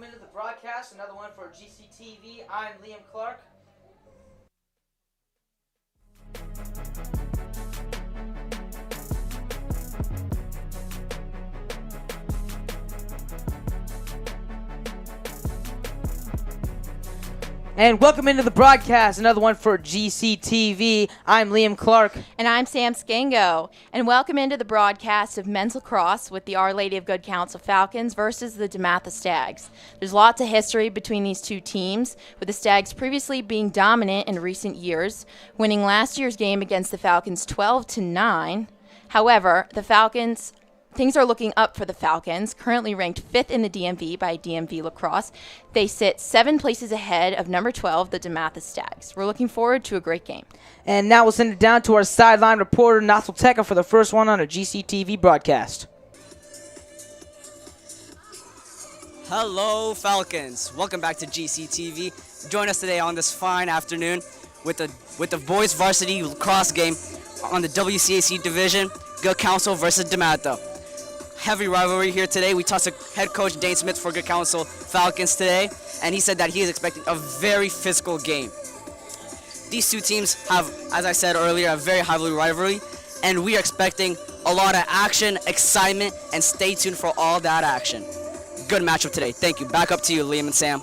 welcome into the broadcast. Another one for GCTV. I'm Liam Clark. And welcome into the broadcast, another one for GCTV. I'm Liam Clark. And I'm Sam Skango. And welcome into the broadcast of men's lacrosse with the Our Lady of Good Counsel Falcons versus the Dematha Stags. There's lots of history between these two teams, with the Stags previously being dominant in recent years, winning last year's game against the Falcons 12-9. However, things are looking up for the Falcons, currently ranked 5th in the DMV by DMV Lacrosse. They sit 7 places ahead of number 12, the Dematha Stags. We're looking forward to a great game. And now we'll send it down to our sideline reporter, Nathal Teka, for the first one on a GCTV broadcast. Hello, Falcons. Welcome back to GCTV. Join us today on this fine afternoon with the boys varsity lacrosse game on the WCAC division, Good Counsel versus Dematha. Heavy rivalry here today. We talked to head coach Dane Smith for Good Counsel Falcons today, and he said that he is expecting a very physical game. These two teams have, as I said earlier, a very heavy rivalry, and we are expecting a lot of action, excitement, and stay tuned for all that action. Good matchup today. Thank you. Back up to you, Liam and Sam.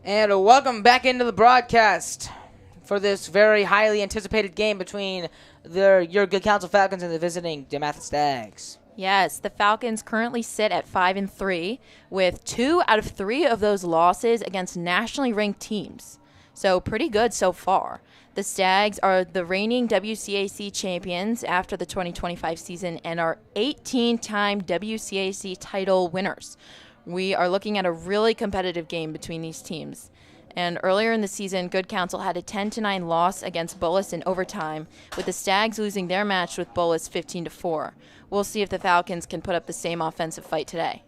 And welcome back into the broadcast for this very highly anticipated game between your Good Counsel Falcons and the visiting Dematha Stags. Yes, the Falcons currently sit at 5-3, with 2 out of 3 of those losses against nationally ranked teams. So pretty good so far. The Stags are the reigning WCAC champions after the 2025 season and are 18-time WCAC title winners. We are looking at a really competitive game between these teams. And earlier in the season, Good Counsel had a 10-9 loss against Bullis in overtime, with the Stags losing their match with Bullis 15-4. We'll see if the Falcons can put up the same offensive fight today.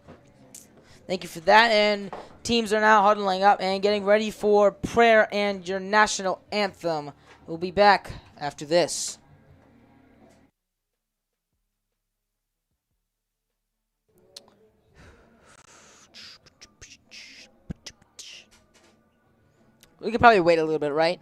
Thank you for that. And teams are now huddling up and getting ready for prayer and your national anthem. We'll be back after this. We could probably wait a little bit, right?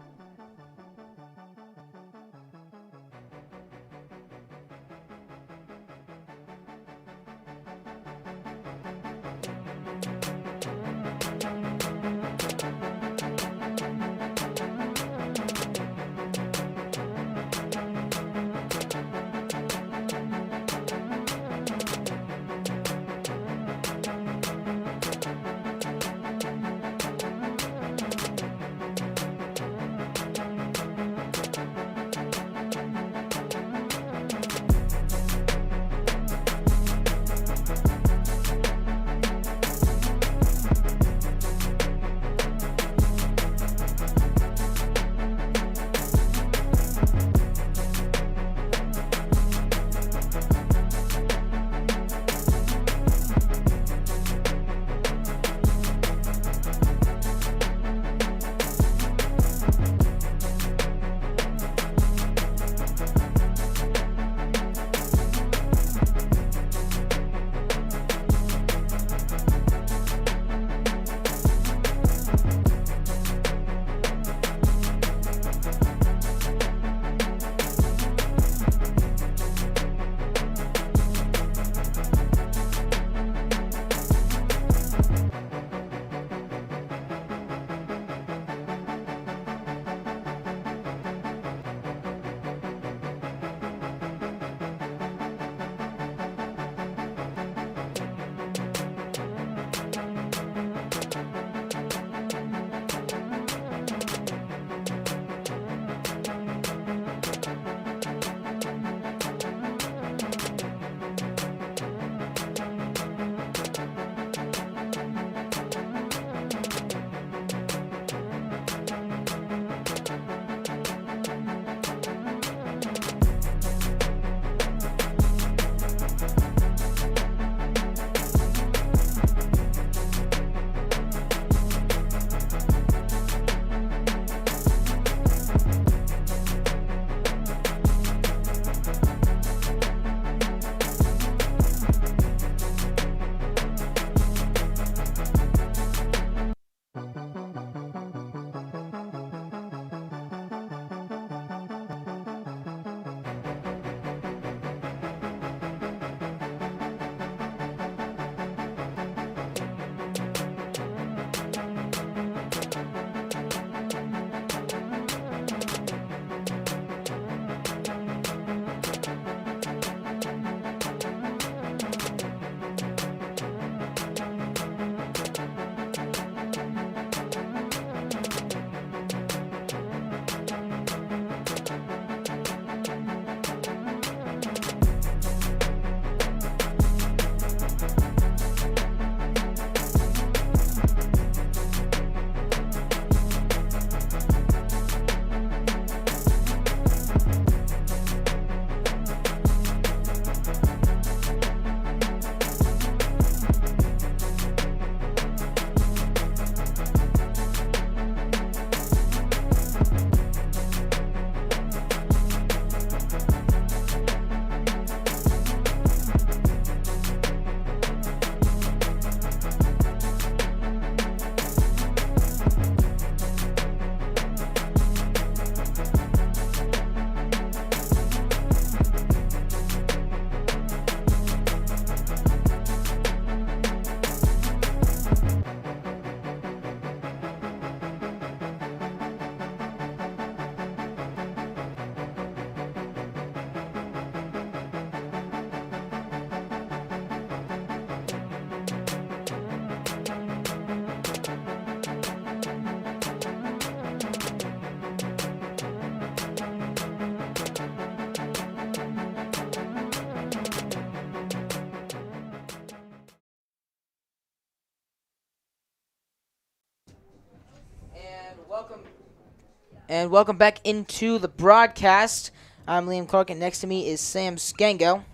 And welcome back into the broadcast. I'm Liam Clark, and next to me is Sam Skango.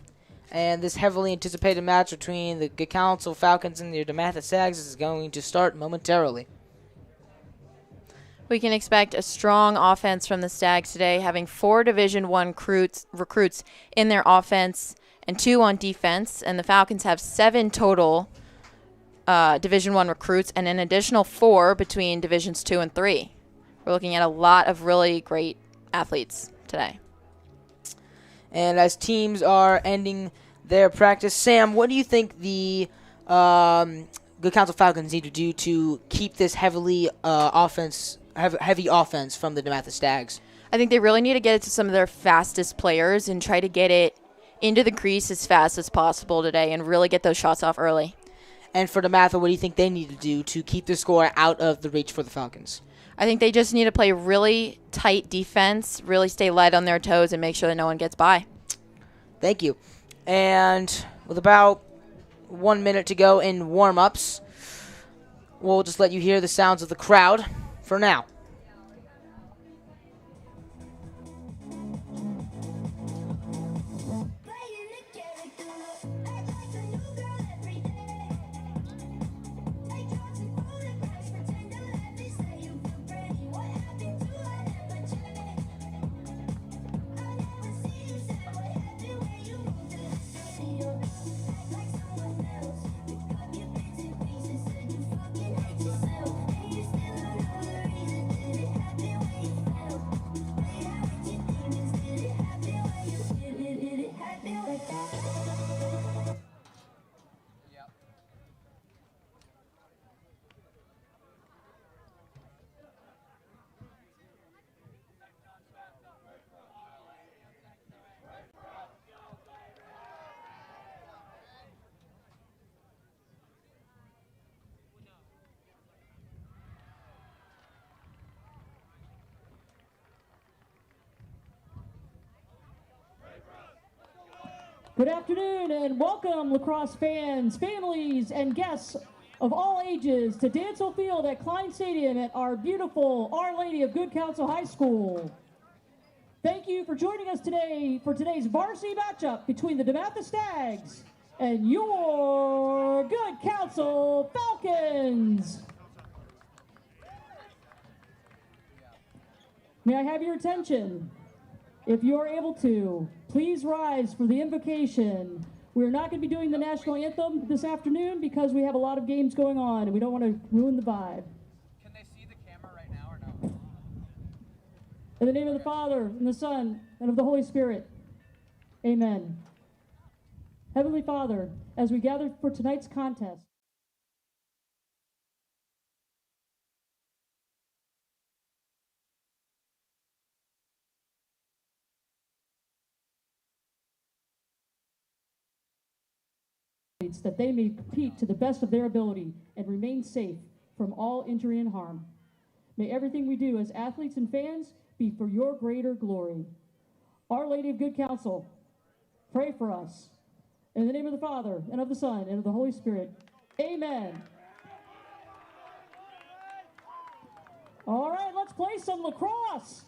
And this heavily anticipated match between the Good Counsel Falcons and the Dematha Stags is going to start momentarily. We can expect a strong offense from the Stags today, having 4 Division I recruits in their offense and 2 on defense. And the Falcons have 7 total Division I recruits and an additional 4 between Divisions 2 and 3. We're looking at a lot of really great athletes today. And as teams are ending their practice, Sam, what do you think the Good Counsel Falcons need to do to keep this heavy offense from the Dematha Stags? I think they really need to get it to some of their fastest players and try to get it into the crease as fast as possible today and really get those shots off early. And for Dematha, what do you think they need to do to keep the score out of the reach for the Falcons? I think they just need to play really tight defense, really stay light on their toes, and make sure that no one gets by. Thank you. And with about 1 minute to go in warm-ups, we'll just let you hear the sounds of the crowd for now. Good afternoon and welcome, lacrosse fans, families, and guests of all ages to Dancel Field at Klein Stadium at our beautiful Our Lady of Good Counsel High School. Thank you for joining us today for today's varsity matchup between the Dematha Stags and your Good Counsel Falcons. May I have your attention? If you are able to, please rise for the invocation. We're not going to be doing the national anthem this afternoon because we have a lot of games going on and we don't want to ruin the vibe. Can they see the camera right now or no? In the name of the Father, and the Son, and of the Holy Spirit. Amen. Heavenly Father, as we gather for tonight's contest, that they may compete to the best of their ability and remain safe from all injury and harm. May everything we do as athletes and fans be for your greater glory. Our Lady of Good Counsel, pray for us. In the name of the Father, and of the Son, and of the Holy Spirit. Amen. All right, let's play some lacrosse.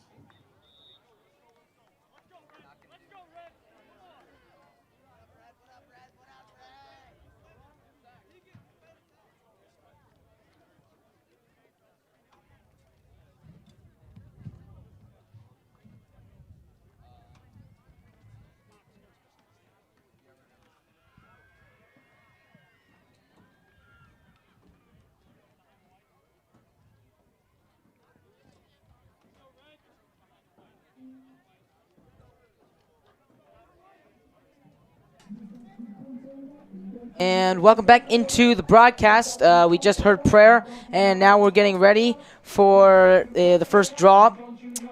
And welcome back into the broadcast. We just heard prayer, and now we're getting ready for the first draw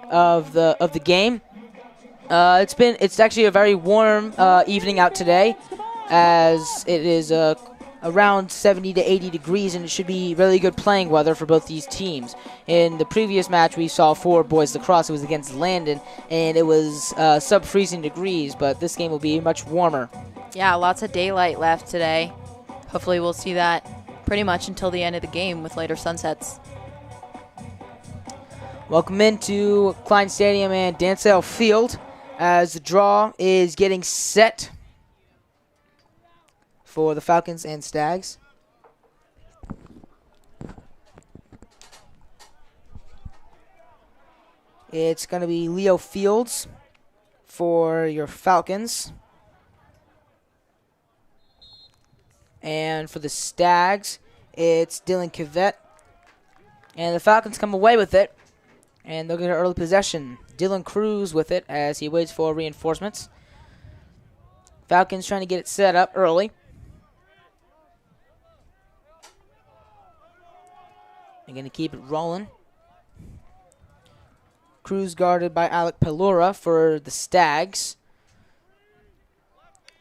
of the game. It's actually a very warm evening out today, as it is around 70 to 80 degrees, and it should be really good playing weather for both these teams. In the previous match, we saw for boys lacrosse. It was against Landon, and it was sub-freezing degrees, but this game will be much warmer. Yeah, lots of daylight left today. Hopefully we'll see that pretty much until the end of the game with later sunsets. Welcome into Klein Stadium and Dansell Field as the draw is getting set for the Falcons and Stags. It's going to be Leo Fields for your Falcons. And for the Stags, it's Dylan Cavett. And the Falcons come away with it. And they'll get an early possession. Dylan Cruz with it as he waits for reinforcements. Falcons trying to get it set up early. They're going to keep it rolling. Cruz guarded by Alec Pelura for the Stags.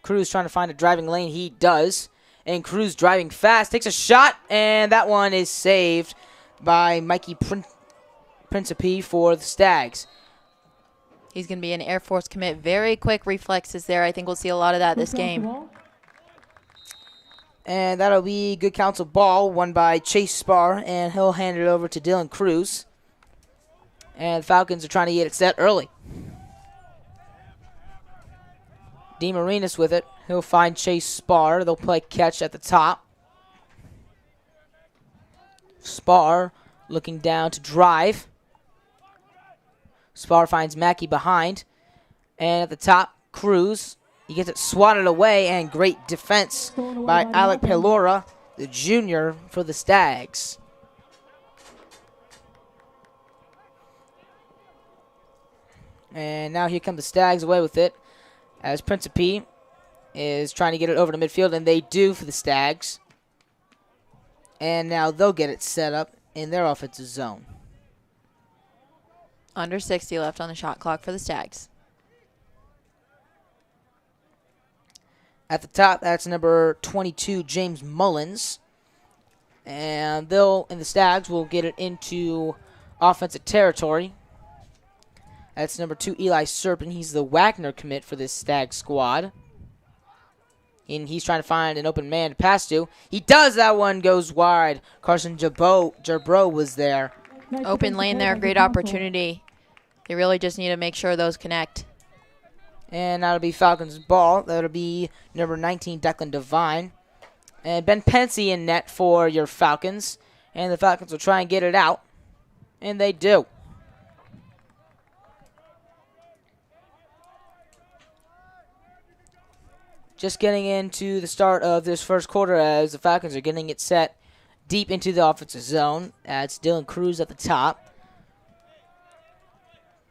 Cruz trying to find a driving lane. He does. And Cruz driving fast. Takes a shot. And that one is saved by Mikey Principe for the Stags. He's going to be an Air Force commit. Very quick reflexes there. I think we'll see a lot of that this game. And that'll be good counsel ball, won by Chase Spar. And he'll hand it over to Dylan Cruz. And the Falcons are trying to get it set early. DeMarinis with it. He'll find Chase Spar. They'll play catch at the top. Spar looking down to drive. Spar finds Mackey behind. And at the top, Cruz. He gets it swatted away, and great defense by Alec Pelora, the junior, for the Stags. And now here come the Stags away with it as Principe is trying to get it over to midfield, and they do for the Stags. And now they'll get it set up in their offensive zone. Under 60 left on the shot clock for the Stags. At the top, that's number 22, James Mullins. And the Stags will get it into offensive territory. That's number 2, Eli Serpent. He's the Wagner commit for this Stag squad. And he's trying to find an open man to pass to. He does. That one goes wide. Carson Jabro was there. Open lane there. Great opportunity. They really just need to make sure those connect. And that'll be Falcons' ball. That'll be number 19, Declan Devine. And Ben Pensy in net for your Falcons. And the Falcons will try and get it out. And they do. Just getting into the start of this first quarter as the Falcons are getting it set deep into the offensive zone. That's Dylan Cruz at the top.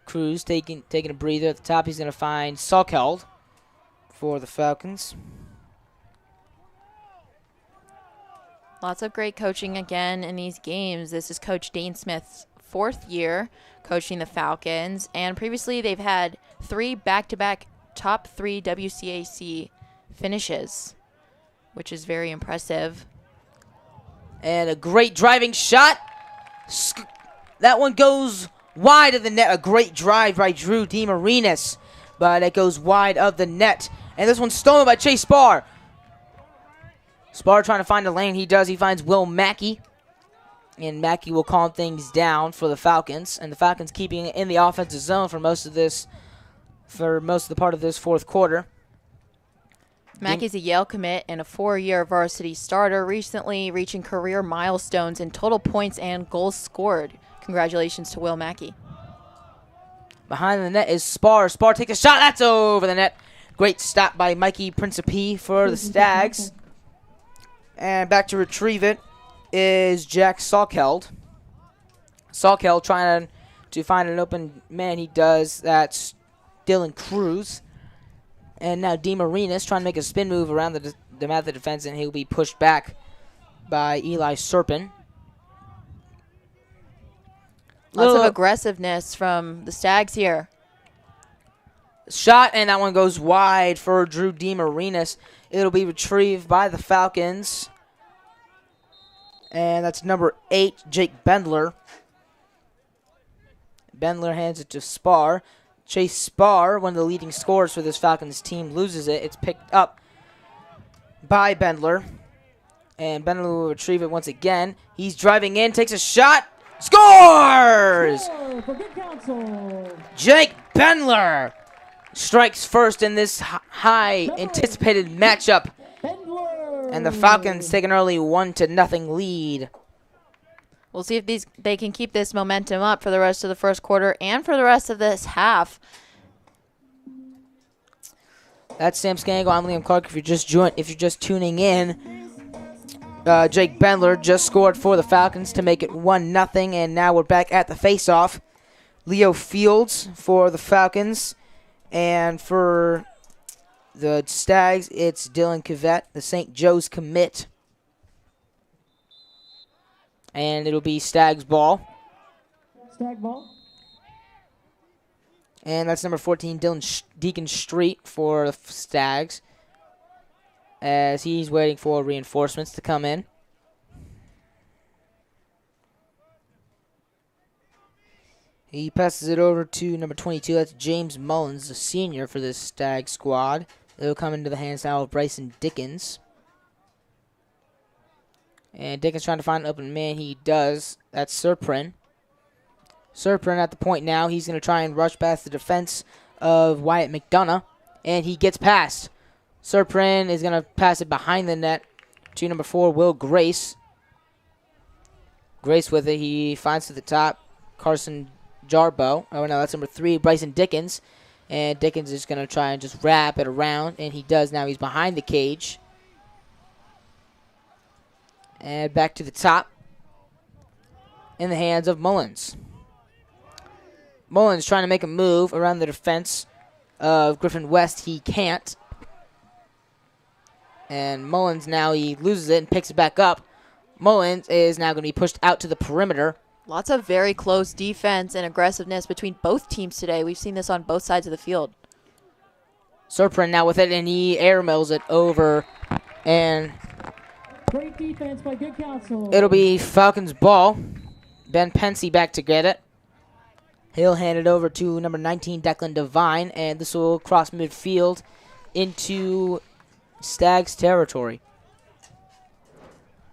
Cruz taking a breather at the top. He's going to find Salkeld for the Falcons. Lots of great coaching again in these games. This is Coach Dane Smith's 4th year coaching the Falcons. And previously they've had 3 back-to-back top 3 WCAC finishes, which is very impressive. And a great driving shot. That one goes wide of the net. A great drive by Drew DeMarinis, but it goes wide of the net. And this one's stolen by Chase Spar. Spar trying to find a lane. He does. He finds Will Mackey. And Mackey will calm things down for the Falcons. And the Falcons keeping it in the offensive zone for most of the part of this fourth quarter. Mackey's a Yale commit and a 4-year varsity starter, recently reaching career milestones in total points and goals scored. Congratulations to Will Mackey. Behind the net is Spar. Spar takes a shot. That's over the net. Great stop by Mikey Principe for the Stags. And back to retrieve it is Jack Salkeld. Salkeld trying to find an open man. He does. That's Dylan Cruz. And now DeMarinis trying to make a spin move around the Dematha defense, and he'll be pushed back by Eli Serpent. Lots of aggressiveness from the Stags here. Shot, and that one goes wide for Drew DeMarinis. It'll be retrieved by the Falcons. And that's number 8, Jake Bendler. Bendler hands it to Spar. Chase Spar, one of the leading scorers for this Falcons team, loses it. It's picked up by Bendler. And Bendler will retrieve it once again. He's driving in, takes a shot. Scores! Score for Good Counsel. Jake Bendler strikes first in this high anticipated matchup. Bendler. And the Falcons take an early 1-0 lead. We'll see if they can keep this momentum up for the rest of the first quarter and for the rest of this half. That's Sam Scango. I'm Liam Clark. If you're just tuning in, Jake Bendler just scored for the Falcons to make it 1-0, and now we're back at the face-off. Leo Fields for the Falcons, and for the Stags, it's Dylan Cavett, the St. Joe's commit. And it'll be Stags ball. Stag ball. And that's number 14, Deacon Street for the Stags, as he's waiting for reinforcements to come in. He passes it over to number 22. That's James Mullins, the senior for this Stag squad. It'll come into the hands now of Bryson Dickens. And Dickens trying to find an open man. He does. That's Serprin. Serprin at the point now. He's going to try and rush past the defense of Wyatt McDonough. And he gets past. Serprin is going to pass it behind the net to number 4, Will Grace. Grace with it. He finds to the top Carson Jarbo. Oh, no, that's number 3, Bryson Dickens. And Dickens is going to try and just wrap it around. And he does now. He's behind the cage. And back to the top in the hands of Mullins. Mullins trying to make a move around the defense of Griffin West. He can't. And Mullins now, he loses it and picks it back up. Mullins is now going to be pushed out to the perimeter. Lots of very close defense and aggressiveness between both teams today. We've seen this on both sides of the field. Serprin now with it, and he air mills it over. And Great defense by Good Counsel. it'll be Falcons ball. Ben Pensy back to get it. He'll hand it over to number 19, Declan Devine, and this will cross midfield into Stags territory.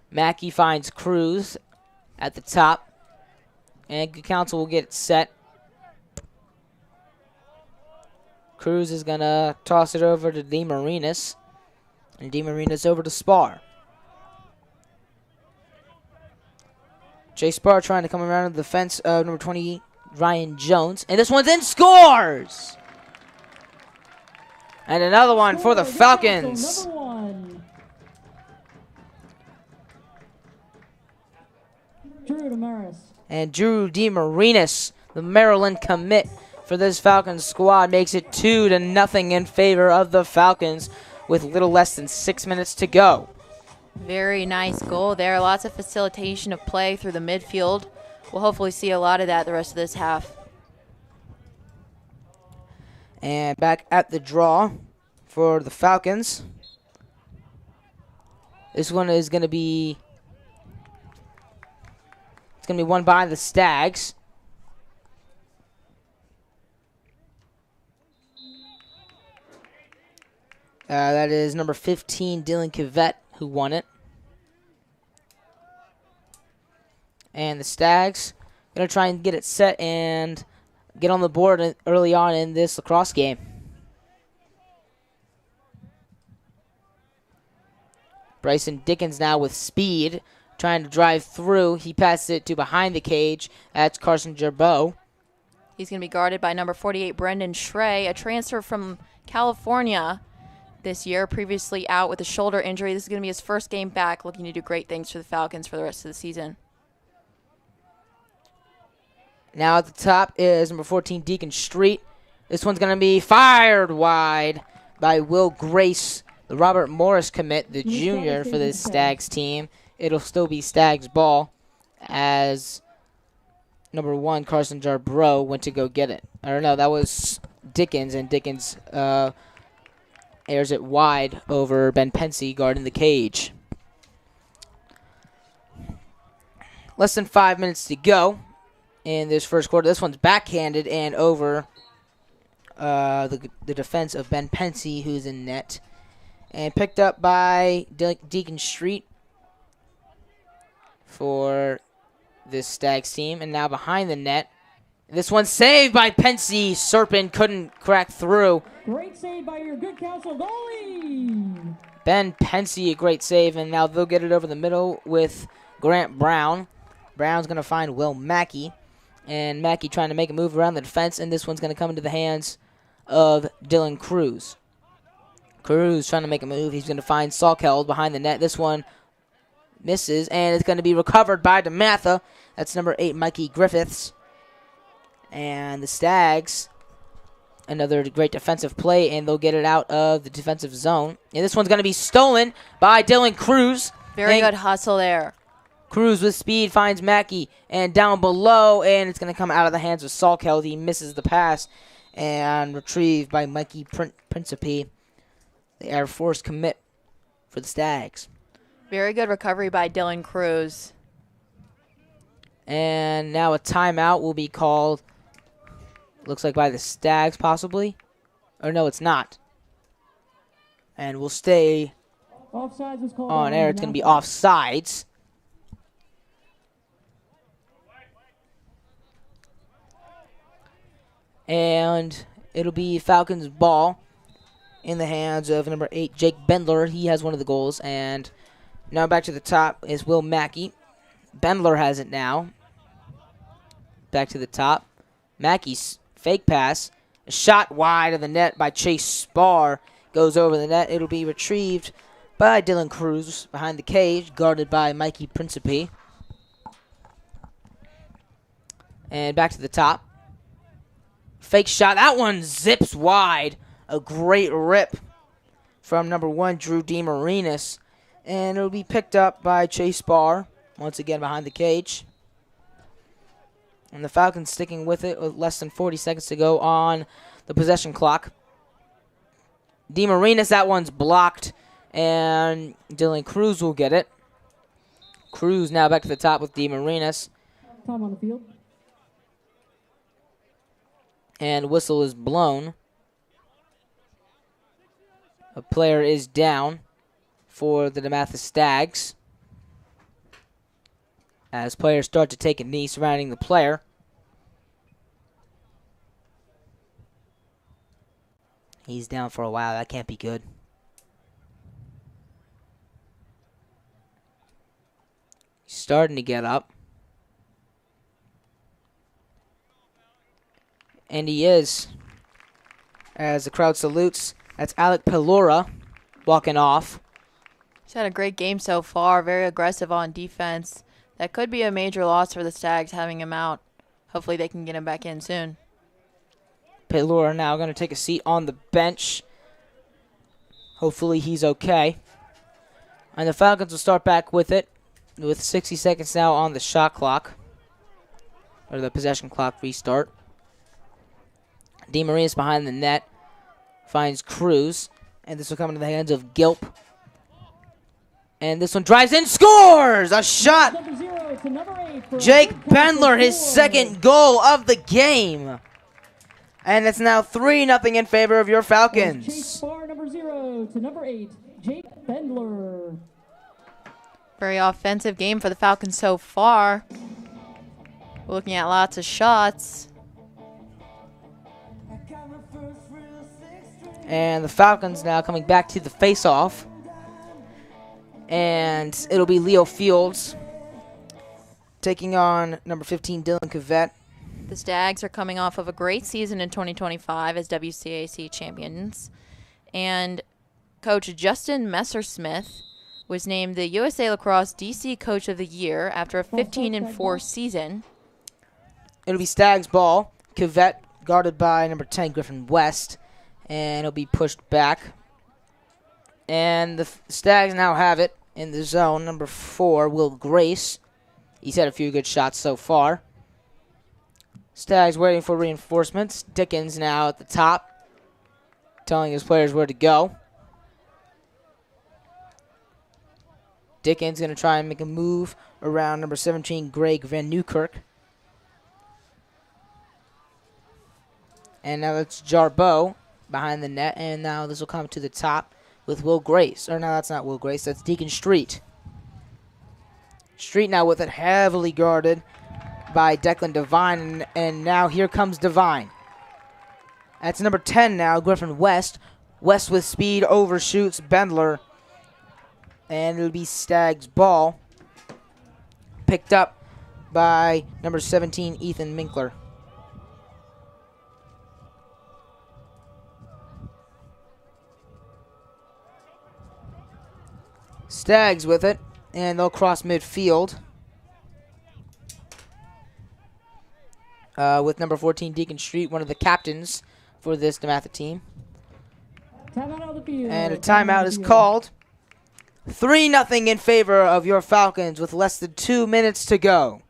Mackey finds Cruz at the top, and Good Counsel will get it set. Cruz is going to toss it over to DeMarinis, and DeMarinis over to Spar. Jay Spar trying to come around the defense of number 20, Ryan Jones. And this one's in, scores! And another one for the Falcons. Number 1. Drew Damaris. And Drew DeMarinis, the Maryland commit for this Falcons squad, makes it 2-0 in favor of the Falcons with little less than 6 minutes to go. Very nice goal there. Lots of facilitation of play through the midfield. We'll hopefully see a lot of that the rest of this half. And back at the draw for the Falcons. This one is going to be... It's going to be won by the Stags. That is number 15, Dylan Cavett, who won it. And the Stags going to try and get it set and get on the board early on in this lacrosse game. Bryson Dickens now with speed, trying to drive through. He passes it to behind the cage. That's Carson Gerbeau. He's going to be guarded by number 48, Brendan Schrey, a transfer from California this year, previously out with a shoulder injury. This is going to be his first game back, looking to do great things for the Falcons for the rest of the season. Now at the top is number 14, Deacon Street. This one's going to be fired wide by Will Grace, the Robert Morris commit, the junior for this Stags team. It'll still be Stags ball as number 1, Carson Jarbro, went to go get it. Or no, that was Dickens, and Dickens airs it wide over Ben Pensy guarding the cage. Less than 5 minutes to go in this first quarter. This one's backhanded and over the defense of Ben Pensy, who's in net. And picked up by Deacon Street for this Stags team. And now behind the net. This one's saved by Pensy. Serpent couldn't crack through. Great save by your Good Counsel goalie. Ben Pensy, a great save, and now they'll get it over the middle with Grant Brown. Brown's going to find Will Mackey, and Mackey trying to make a move around the defense, and this one's going to come into the hands of Dylan Cruz. Cruz trying to make a move. He's going to find Salkeld behind the net. This one misses, and it's going to be recovered by Dematha. That's number 8, Mikey Griffiths. And the Stags, another great defensive play, and they'll get it out of the defensive zone. And this one's going to be stolen by Dylan Cruz. Very good hustle there. Cruz with speed finds Mackey, and down below, and it's going to come out of the hands of Salkeld. He misses the pass, and retrieved by Mikey Principe. The Air Force commit for the Stags. Very good recovery by Dylan Cruz. And now a timeout will be called, looks like by the Stags possibly. Or no, it's not. And we'll stay Offsides was called on air. It's going to be offsides. And it'll be Falcons ball in the hands of number 8, Jake Bendler. He has one of the goals. And now back to the top is Will Mackey. Bendler has it now. Back to the top. Mackey's fake pass. A shot wide of the net by Chase Spar. Goes over the net. It'll be retrieved by Dylan Cruz behind the cage. Guarded by Mikey Principe. And back to the top. Fake shot. That one zips wide. A great rip from number 1, Drew DeMarinis. And it'll be picked up by Chase Spar. Once again behind the cage. And the Falcons sticking with it with less than 40 seconds to go on the possession clock. DeMarinis, that one's blocked. And Dylan Cruz will get it. Cruz now back to the top with DeMarinis. Time on the field. And whistle is blown. A player is down for the Dematha Stags, as players start to take a knee surrounding the player. He's down for a while. That can't be good. He's starting to get up. And he is, as the crowd salutes. That's Alec Pelora walking off. He's had a great game so far. Very aggressive on defense. That could be a major loss for the Stags, having him out. Hopefully they can get him back in soon. Pelora now going to take a seat on the bench. Hopefully he's okay. And the Falcons will start back with it with 60 seconds now on the shot clock. Or the possession clock restart. DeMarinis behind the net. Finds Cruz. And this will come into the hands of Gilp. And this one drives in, scores! A shot! Jake Bendler, his second goal of the game. And it's now 3-0 in favor of your Falcons. Chase Bar, number 0 to number 8, Jake Bendler. Very offensive game for the Falcons so far. We're looking at lots of shots. And the Falcons now coming back to the face-off. And it'll be Leo Fields taking on number 15, Dylan Cavett. The Stags are coming off of a great season in 2025 as WCAC champions. And Coach Justin Messersmith was named the USA Lacrosse DC Coach of the Year after a 15-4 season. It'll be Stags ball. Cavett guarded by number 10, Griffin West. And it'll be pushed back. And the Stags now have it in the zone. Number 4, Will Grace. He's had a few good shots so far. Stags waiting for reinforcements. Dickens now at the top, telling his players where to go. Dickens going to try and make a move around number 17, Greg Van Newkirk. And now it's Jarbeau behind the net. And now this will come to the top with Will Grace. Or no, that's not Will Grace. That's Deacon Street. Street now with it, heavily guarded by Declan Devine, and now here comes Devine. That's number 10 now, Griffin West. West with speed overshoots Bendler, and it'll be Stag's ball. Picked up by number 17, Ethan Minkler. Stags with it, and they'll cross midfield. With number 14, Deacon Street, one of the captains for this Dematha team. Timeout on the field. And a timeout is called. 3-0 in favor of your Falcons with less than 2 minutes to go.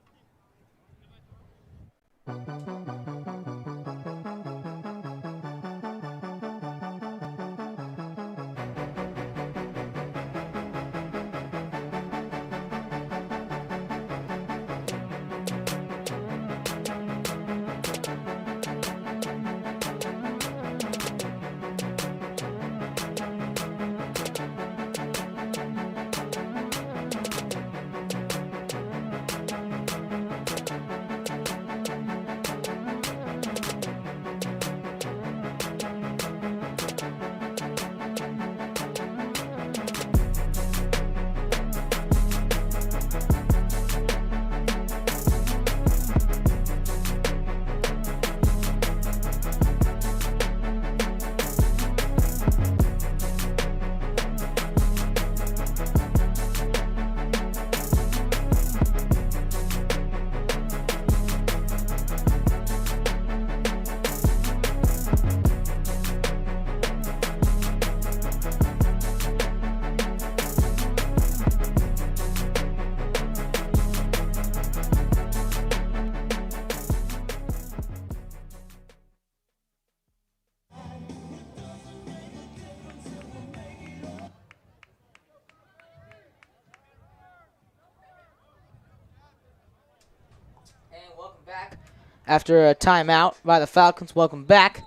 After a timeout by the Falcons, welcome back.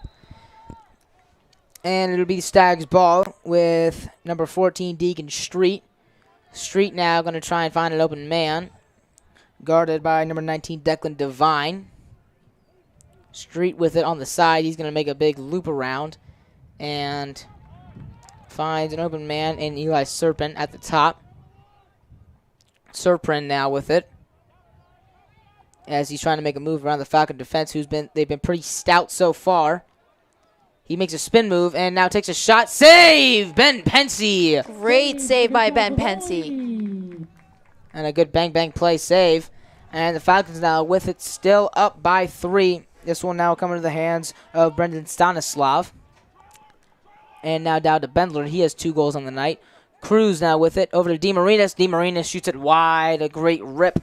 And it'll be Stag's ball with number 14, Deacon Street. Street now going to try and find an open man. Guarded by number 19, Declan Devine. Street with it on the side. He's going to make a big loop around. And finds an open man in Eli Serpent at the top. Serpent now with it, as he's trying to make a move around the Falcon defense, they've been pretty stout so far. He makes a spin move and now takes a shot. Save! Ben Pensy! Great save by Ben Pensy. And a good bang-bang play save. And the Falcons now with it, still up by 3. This will now come into the hands of Brendan Stanislav. And now down to Bendler. He has 2 goals on the night. Cruz now with it. Over to DeMarinis. DeMarinis shoots it wide. A great rip.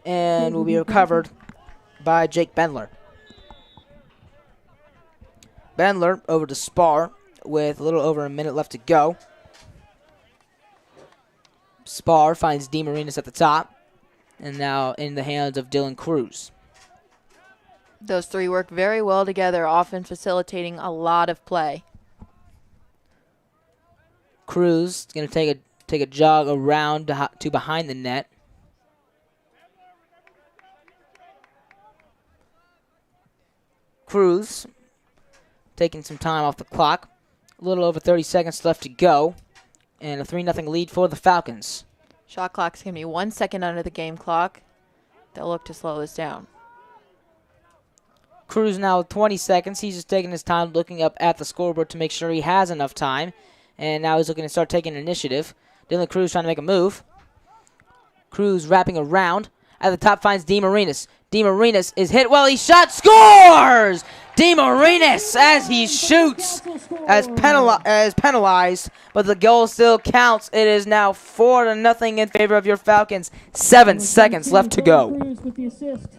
And will be recovered by Jake Bendler. Bendler over to Spar with a little over a minute left to go. Spar finds DeMarinis at the top. And now in the hands of Dylan Cruz. Those 3 work very well together, often facilitating a lot of play. Cruz is going to take a jog around to behind the net. Cruz taking some time off the clock. A little over 30 seconds left to go. And a 3-0 lead for the Falcons. Shot clock's going to be 1 second under the game clock. They'll look to slow this down. Cruz now with 20 seconds. He's just taking his time looking up at the scoreboard to make sure he has enough time. And now he's looking to start taking initiative. Dylan Cruz trying to make a move. Cruz wrapping around. At the top finds DeMarinis. DeMarinis is hit. Well, he shot. Scores! DeMarinis as he shoots as penalized. But the goal still counts. It is now 4-0 in favor of your Falcons. 7 seconds left to go. With the assist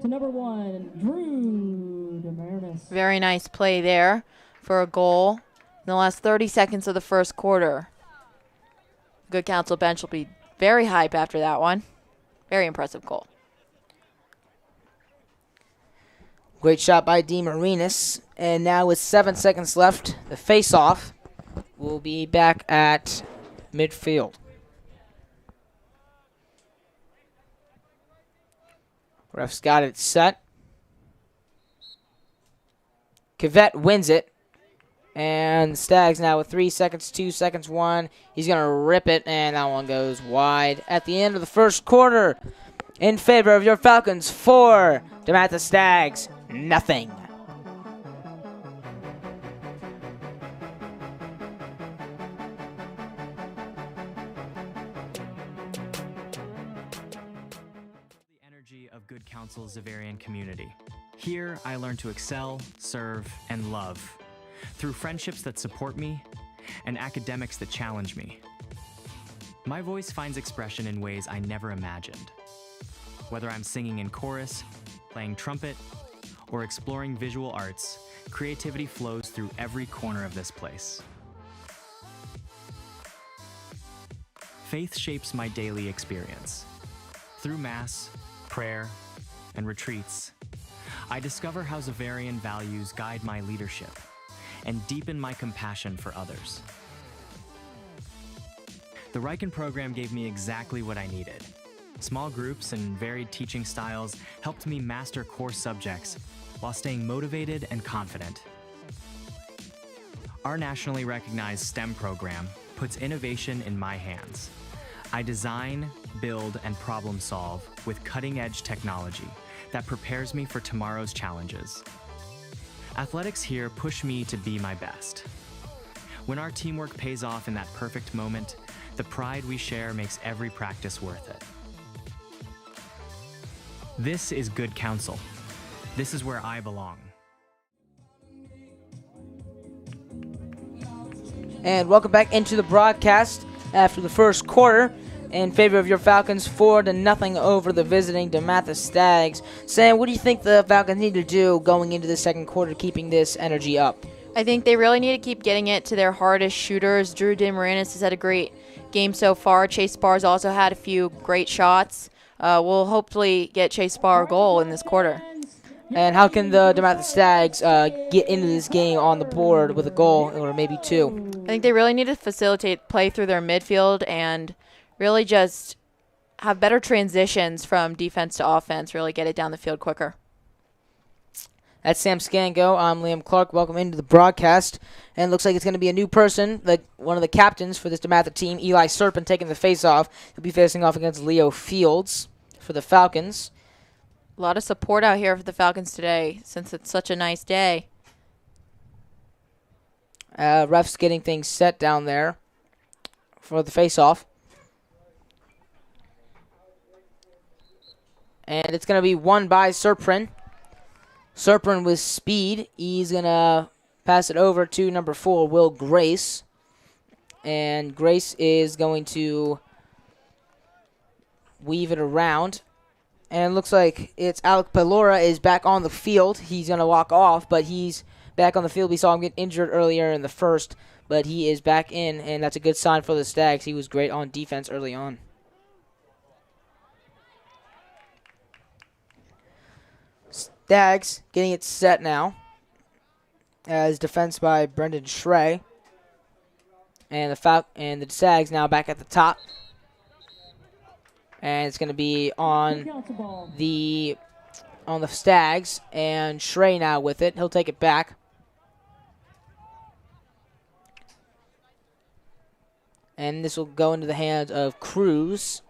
to number 1, Drew DeMarinis. Very nice play there for a goal in the last 30 seconds of the first quarter. Good Council bench will be very hype after that one. Very impressive goal. Great shot by DeMarinis. And now with 7 seconds left, the face-off will be back at midfield. Ref's got it set. Cavett wins it. And Stags now with 3 seconds, 2 seconds, 1. He's going to rip it, and that one goes wide. At the end of the first quarter, in favor of your Falcons, 4. Dematha Stags, nothing. The energy of Good Counsel's Zavarian community. Here, I learn to excel, serve, and love through friendships that support me and academics that challenge me. My voice finds expression in ways I never imagined. Whether I'm singing in chorus, playing trumpet, or exploring visual arts, creativity flows through every corner of this place. Faith shapes my daily experience. Through Mass, prayer, and retreats, I discover how Zavarian values guide my leadership and deepen my compassion for others. The Riken program gave me exactly what I needed. Small groups and varied teaching styles helped me master core subjects while staying motivated and confident. Our nationally recognized STEM program puts innovation in my hands. I design, build, and problem solve with cutting-edge technology that prepares me for tomorrow's challenges. Athletics here push me to be my best. When our teamwork pays off in that perfect moment, the pride we share makes every practice worth it. This is Good Counsel. This is where I belong. And welcome back into the broadcast after the first quarter. In favor of your Falcons, 4-0 over the visiting Dematha Stags. Sam, what do you think the Falcons need to do going into the second quarter, keeping this energy up? I think they really need to keep getting it to their hardest shooters. Drew DeMarinis has had a great game so far. Chase Barr's also had a few great shots. We'll hopefully get Chase Barr a goal in this quarter. And how can the Dematha Stags get into this game on the board with a goal or maybe 2? I think they really need to facilitate play through their midfield and really just have better transitions from defense to offense, really get it down the field quicker. That's Sam Scango. I'm Liam Clark. Welcome into the broadcast. And it looks like it's going to be a new person, one of the captains for this Dematha team, Eli Serpent, taking the face-off. He'll be facing off against Leo Fields for the Falcons. A lot of support out here for the Falcons today since it's such a nice day. Ref's getting things set down there for the face-off. And it's going to be won by Serpent. Serpent with speed. He's going to pass it over to number 4, Will Grace. And Grace is going to weave it around. And it looks like it's Alec Pelora is back on the field. He's going to walk off, but he's back on the field. We saw him get injured earlier in the first, but he is back in, and that's a good sign for the Stags. He was great on defense early on. Stags getting it set now as defense by Brendan Schrey. And the Stags now back at the top. And it's going to be on the Stags, and Schrey now with it. He'll take it back. And this will go into the hands of Cruz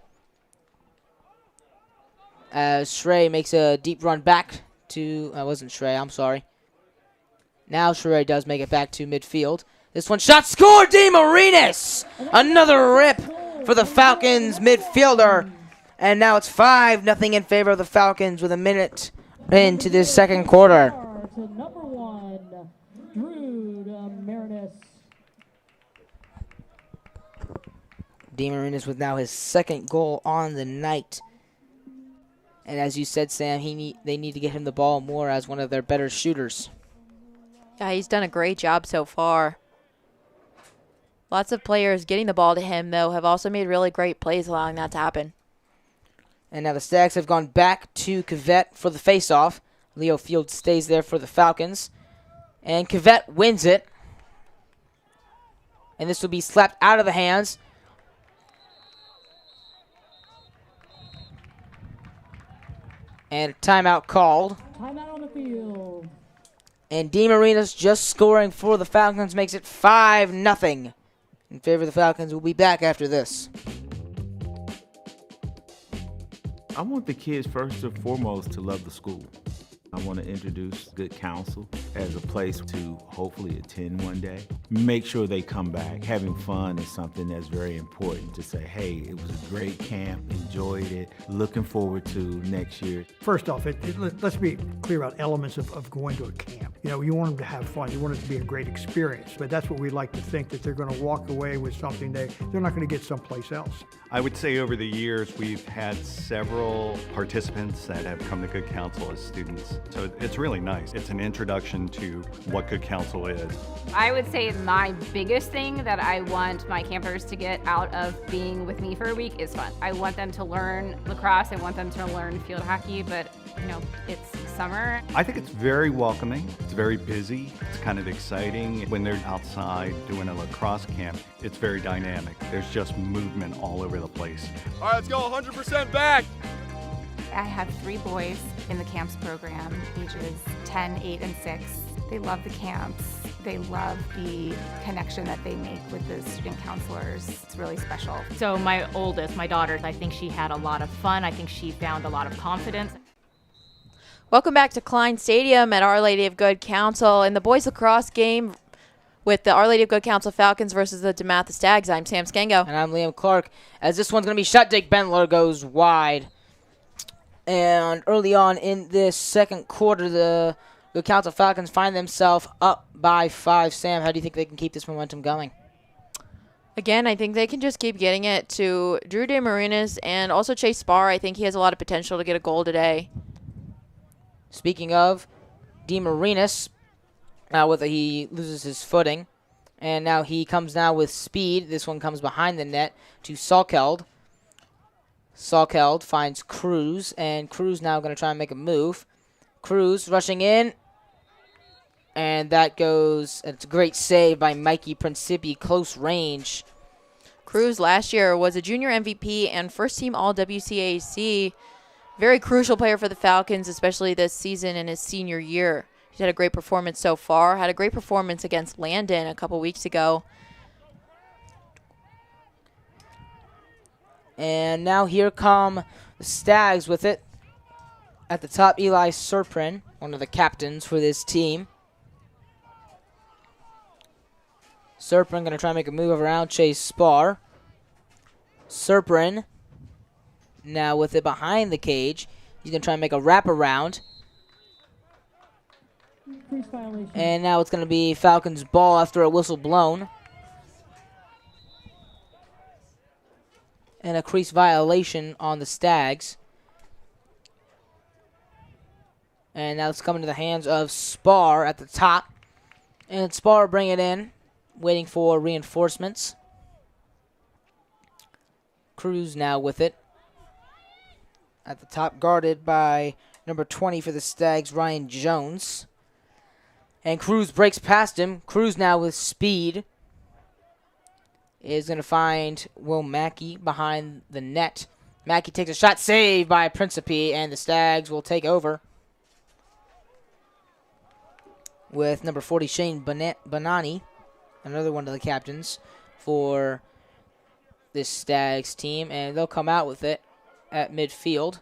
as Schrey makes a deep run back to, wasn't Schrey, I'm sorry. Now Schrey does make it back to midfield. This one shot scored, DeMarinis! Another rip for the Falcons midfielder. And now it's 5-0 in favor of the Falcons with a minute into this second quarter. To number 1, Drew DeMarinis. DeMarinis with now his second goal on the night. And as you said, Sam, they need to get him the ball more as one of their better shooters. Yeah, he's done a great job so far. Lots of players getting the ball to him, though, have also made really great plays allowing that to happen. And now the Stags have gone back to Cavett for the face-off. Leo Fields stays there for the Falcons. And Cavett wins it. And this will be slapped out of the hands. And timeout called. Timeout on the field. And Dematha just scoring for the Falcons makes it 5-0 in favor of the Falcons. We'll be back after this. I want the kids first and foremost to love the school. I want to introduce Good Counsel as a place to hopefully attend one day. Make sure they come back. Having fun is something that's very important to say, hey, it was a great camp, enjoyed it, looking forward to next year. First off, let's be clear about elements of going to a camp. You know, you want them to have fun. You want it to be a great experience. But that's what we like to think, that they're going to walk away with something they're not going to get someplace else. I would say over the years, we've had several participants that have come to Good Counsel as students. So it's really nice. It's an introduction to what Good Counsel is. I would say my biggest thing that I want my campers to get out of being with me for a week is fun. I want them to learn lacrosse. I want them to learn field hockey, but you know, it's summer. I think it's very welcoming. It's very busy. It's kind of exciting. When they're outside doing a lacrosse camp, it's very dynamic. There's just movement all over the place. All right, let's go 100% back. I have 3 boys in the camps program, ages 10, 8, and 6. They love the camps. They love the connection that they make with the student counselors. It's really special. So my oldest, my daughter, I think she had a lot of fun. I think she found a lot of confidence. Welcome back to Klein Stadium at Our Lady of Good Counsel in the boys lacrosse game with the Our Lady of Good Counsel Falcons versus the Dematha Stags. I'm Sam Skengo. And I'm Liam Clark. As this one's going to be shot, Jake Bentler goes wide. And early on in this second quarter, the Good Counsel Falcons find themselves up by 5. Sam, how do you think they can keep this momentum going? Again, I think they can just keep getting it to Drew DeMarinis and also Chase Spar. I think he has a lot of potential to get a goal today. Speaking of DeMarinis, he loses his footing. And now he comes now with speed. This one comes behind the net to Salkeld. Salkeld finds Cruz, and Cruz now going to try and make a move. Cruz rushing in, and that goes, it's a great save by Mikey Principi, close range. Cruz last year was a junior MVP and first-team All-WCAC. Very crucial player for the Falcons, especially this season in his senior year. He's had a great performance so far, had a great performance against Landon a couple weeks ago. And now here come the Stags with it. At the top, Eli Serprin, one of the captains for this team. Serprin going to try and make a move around Chase Spar. Serprin now with it behind the cage. He's going to try and make a wraparound. And now it's going to be Falcons' ball after a whistle blown. And a crease violation on the Stags. And now it's coming to the hands of Spar at the top. And Spar bring it in, waiting for reinforcements. Cruz now with it. At the top, guarded by number 20 for the Stags, Ryan Jones. And Cruz breaks past him. Cruz now with speed is going to find Will Mackey behind the net. Mackey takes a shot, saved by Principi, and the Stags will take over with number 40, Shane Bonani, another one of the captains for this Stags team, and they'll come out with it at midfield.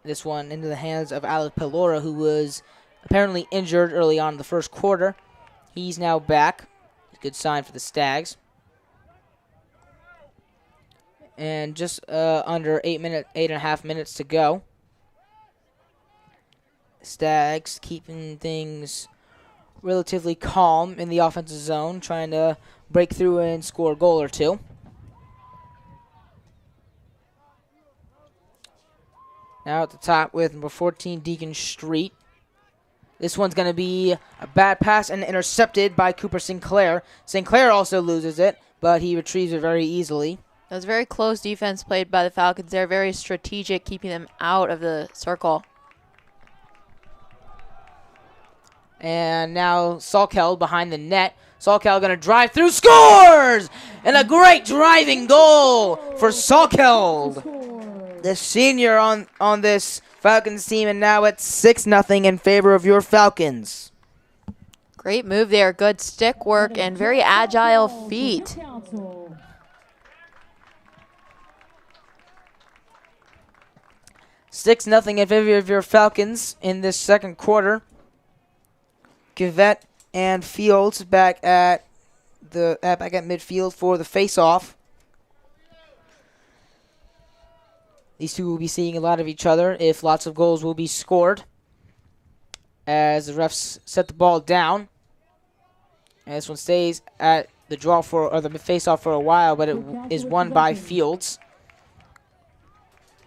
This one into the hands of Alec Pelora, who was apparently injured early on in the first quarter. He's now back. Good sign for the Stags. And just under 8.5 minutes to go. Stags keeping things relatively calm in the offensive zone, trying to break through and score a goal or two. Now at the top with number 14, Deacon Street. This one's going to be a bad pass and intercepted by Cooper Sinclair. Sinclair also loses it, but he retrieves it very easily. That was very close defense played by the Falcons. They're very strategic, keeping them out of the circle. And now Salkeld behind the net. Salkeld going to drive through, scores! And a great driving goal for Salkeld. the senior on this Falcons team, and now it's 6-0 in favor of your Falcons. Great move there. Good stick work and very agile feet. 6-0 in favor of your Falcons in this second quarter. Givette and Fields back at midfield for the face-off. These two will be seeing a lot of each other if lots of goals will be scored, as the refs set the ball down. And this one stays at the the face-off for a while, but it is won by Fields.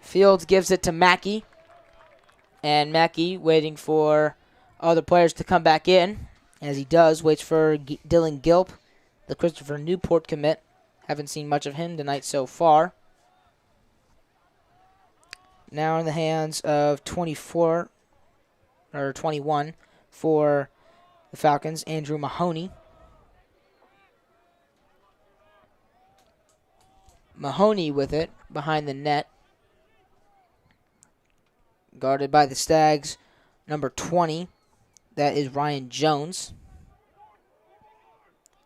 Fields gives it to Mackey, and Mackey waiting for other players to come back in. As he does, waits for Dylan Gilp, the Christopher Newport commit. Haven't seen much of him tonight so far. Now in the hands of 21 for the Falcons, Andrew Mahoney. Mahoney with it behind the net. Guarded by the Stags, number 20. That is Ryan Jones.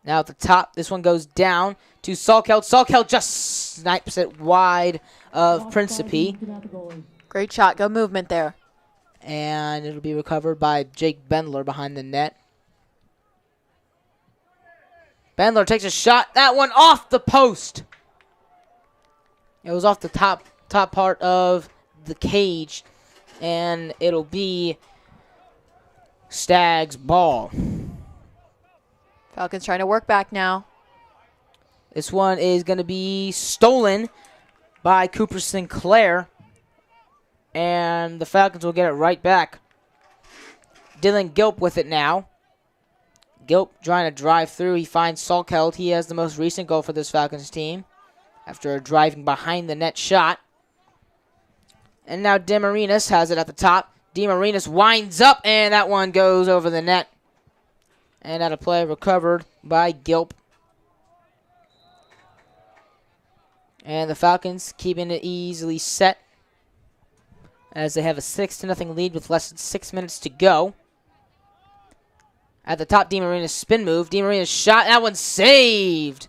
Now at the top, this one goes down to Salkeld. Salkeld just snipes it wide of Principe. Great shot. Good movement there. And it'll be recovered by Jake Bendler behind the net. Bendler takes a shot. That one off the post. It was off the top part of the cage. And it'll be Stags ball. Falcons trying to work back now. This one is going to be stolen by Cooper Sinclair. And the Falcons will get it right back. Dylan Gilp with it now. Gilp trying to drive through. He finds Salkeld. He has the most recent goal for this Falcons team after a driving behind the net shot. And now Demarinis has it at the top. Demarinis winds up, and that one goes over the net. And out of play, recovered by Gilp. And the Falcons keeping it easily set as they have a 6-0 lead with less than 6 minutes to go. At the top, Demarinis spin move. Demarinis shot. That one's saved.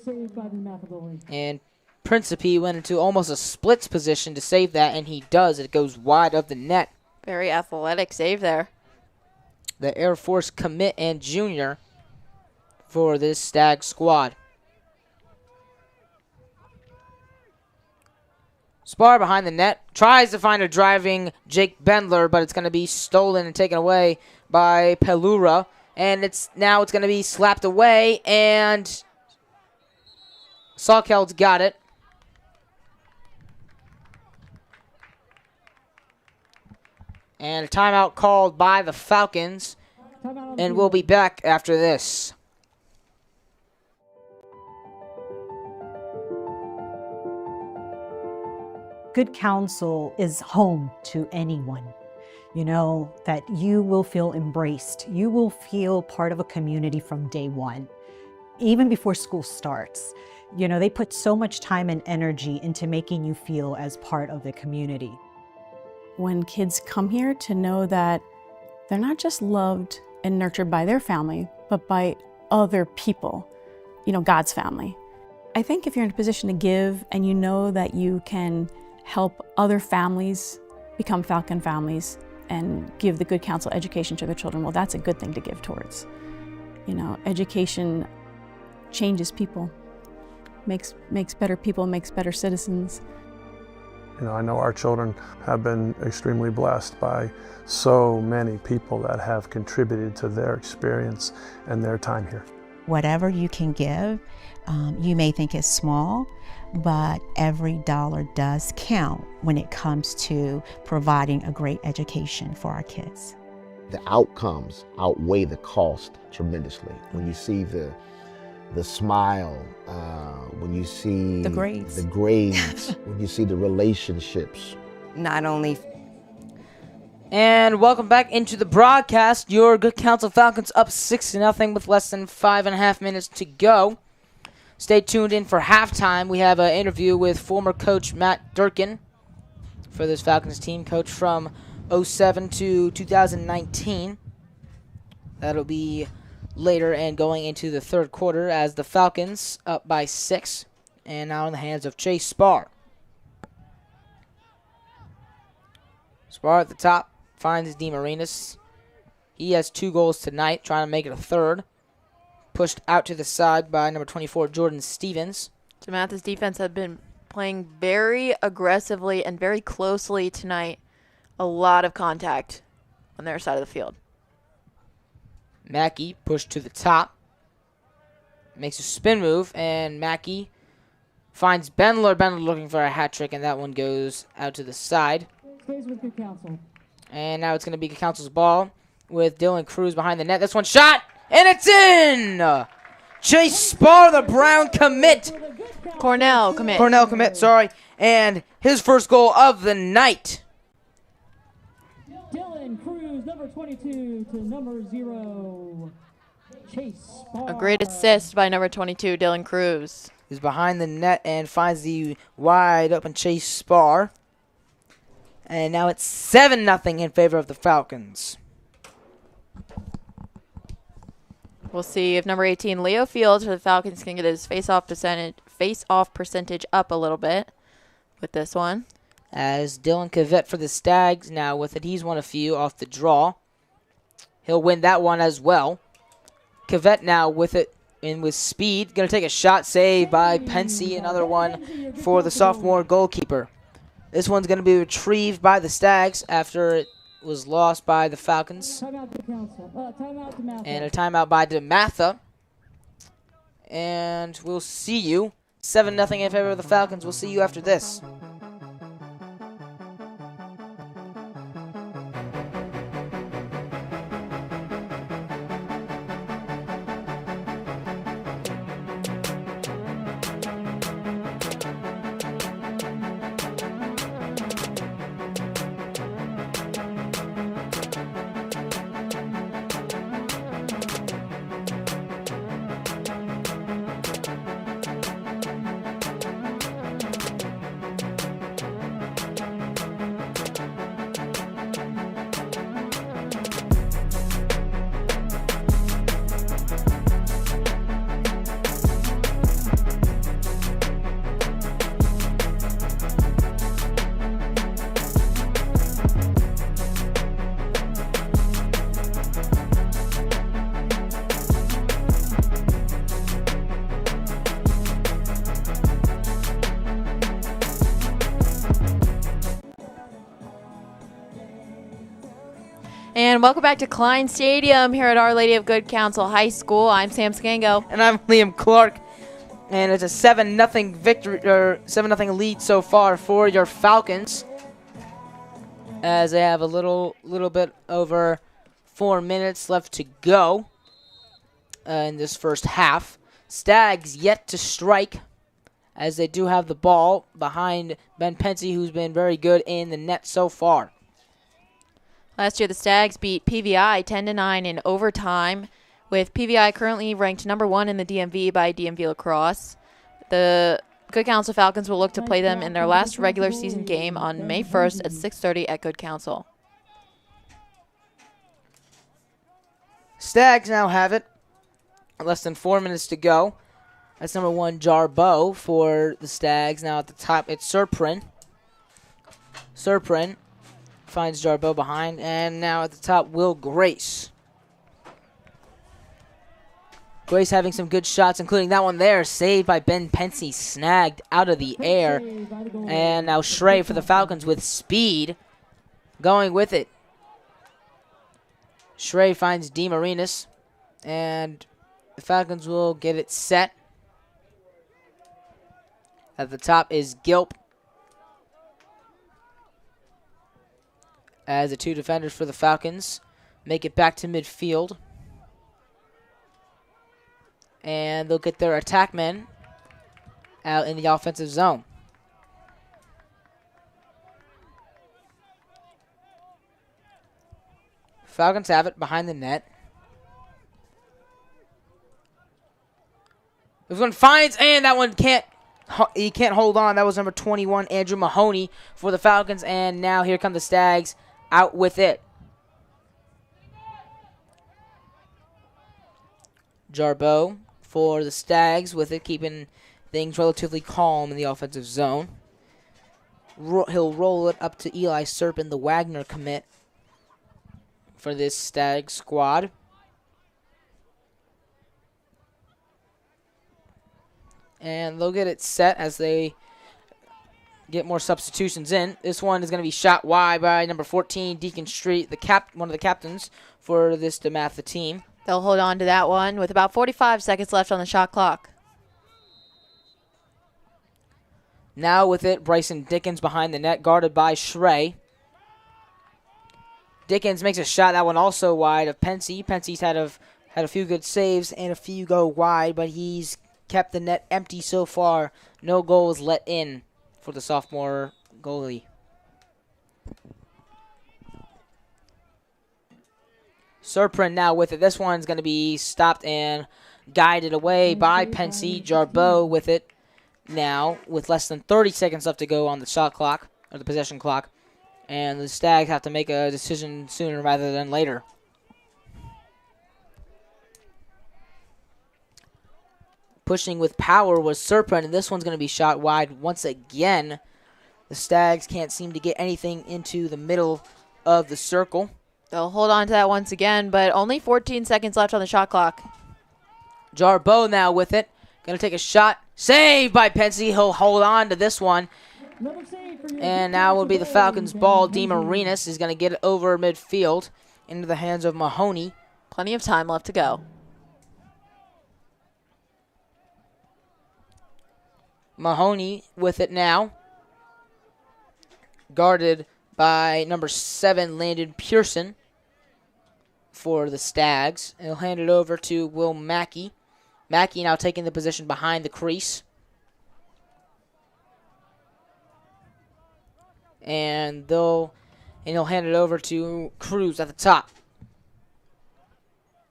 Saved by the Dematha goalie. And Principe went into almost a splits position to save that, and he does. It goes wide of the net. Very athletic save there. The Air Force commit and junior for this Stag squad. Spar behind the net. Tries to find a driving Jake Bendler, but it's going to be stolen and taken away by Pelura. And it's going to be slapped away, and Salkeld's got it. And a timeout called by the Falcons. And we'll be back after this. Good counsel is home to anyone. You know, that you will feel embraced. You will feel part of a community from day one, even before school starts. You know, they put so much time and energy into making you feel as part of the community. When kids come here, to know that they're not just loved and nurtured by their family, but by other people, you know, God's family. I think if you're in a position to give and you know that you can help other families become Falcon families and give the good counsel education to their children, well, that's a good thing to give towards. You know, education changes people, makes better people, makes better citizens. You know, I know our children have been extremely blessed by so many people that have contributed to their experience and their time here. Whatever you can give, you may think is small, but every dollar does count when it comes to providing a great education for our kids. The outcomes outweigh the cost tremendously. When you see the smile, when you see the grades, when you see the relationships. Not only. And welcome back into the broadcast. Your Good Counsel Falcons up 6-0 with less than 5.5 minutes to go. Stay tuned in for halftime. We have an interview with former coach Matt Dirkin for this Falcons team, coached from 07 to 2019. That'll be later and going into the third quarter as the Falcons up by 6 and now in the hands of Chase Spar. Spar at the top finds DeMarinis. He has 2 goals tonight, trying to make it a third. Pushed out to the side by number 24, Jordan Stevens. Dematha's defense have been playing very aggressively and very closely tonight. A lot of contact on their side of the field. Mackey pushed to the top. Makes a spin move, and Mackey finds Bendler. Bendler looking for a hat trick, and that one goes out to the side. Stays with Good Counsel. And now it's going to be Good Counsel's ball with Dylan Cruz behind the net. This one shot, and it's in! Chase Spar, the Brown commit. Cornell commit, sorry. And his first goal of the night. Dylan Cruz, number 22 to number 0. Chase Spar. A great assist by number 22, Dylan Cruz. He's behind the net and finds the wide open Chase Spar. And now it's 7-0 in favor of the Falcons. We'll see if number 18, Leo Fields, for the Falcons, can get his face-off percentage up a little bit with this one. As Dylan Cavett for the Stags now with it. He's won a few off the draw. He'll win that one as well. Cavett now with it and with speed. Going to take a shot saved by Pensy. Another one for the sophomore goalkeeper. This one's going to be retrieved by the Stags after it was lost by the Falcons. Timeout Dematha. And a timeout by Dematha. And we'll see you. 7-0 in favor of the Falcons. We'll see you after this. And welcome back to Klein Stadium here at Our Lady of Good Counsel High School. I'm Sam Scango. And I'm Liam Clark. And it's a 7-0 victory, or 7-0 lead so far for your Falcons, as they have a little bit over 4 minutes left to go in this first half. Stags yet to strike, as they do have the ball behind Ben Pensy, who's been very good in the net so far. Last year, the Stags beat PVI 10-9 in overtime, with PVI currently ranked number 1 in the DMV by DMV Lacrosse. The Good Counsel Falcons will look to play them in their last regular season game on May 1st at 6:30 at Good Counsel. Stags now have it. Less than 4 minutes to go. That's number 1, Jarbo for the Stags. Now at the top, it's Surprin. Surprin finds Jarbo behind. And now at the top, Will Grace. Grace having some good shots, including that one there. Saved by Ben Pensy, snagged out of the air. And now Schrey for the Falcons with speed. Going with it. Schrey finds DeMarinis. And the Falcons will get it set. At the top is Gilp. As the 2 defenders for the Falcons make it back to midfield. And they'll get their attack men out in the offensive zone. Falcons have it behind the net. This one finds, and that one can't He can't hold on. That was number 21, Andrew Mahoney for the Falcons. And now here come the Stags out with it. Jarboe for the Stags with it, keeping things relatively calm in the offensive zone. He'll roll it up to Eli Serpin, the Wagner commit for this Stag squad. And they'll get it set as they get more substitutions in. This one is going to be shot wide by number 14, Deacon Street, one of the captains for this Dematha team. They'll hold on to that one with about 45 seconds left on the shot clock. Now with it, Bryson Dickens behind the net, guarded by Schrey. Dickens makes a shot, that one also wide of Pensy. Pensy's had a few good saves and a few go wide, but he's kept the net empty so far. No goals let in for the sophomore goalie. Serprin now with it. This one's going to be stopped and guided away by Pensy. Jarboe with it now with less than 30 seconds left to go on the shot clock, or the possession clock. And the Stags have to make a decision sooner rather than later. Pushing with power was Serprin, and this one's going to be shot wide once again. The Stags can't seem to get anything into the middle of the circle. They'll hold on to that once again, but only 14 seconds left on the shot clock. Jarboe now with it. Going to take a shot. Saved by Pensy. He'll hold on to this one. And now will be the Falcons' ball. DeMarinis is going to get it over midfield into the hands of Mahoney. Plenty of time left to go. Mahoney with it now. Guarded by number 7, Landon Pearson for the Stags. And he'll hand it over to Will Mackey. Mackey now taking the position behind the crease. And he'll hand it over to Cruz at the top.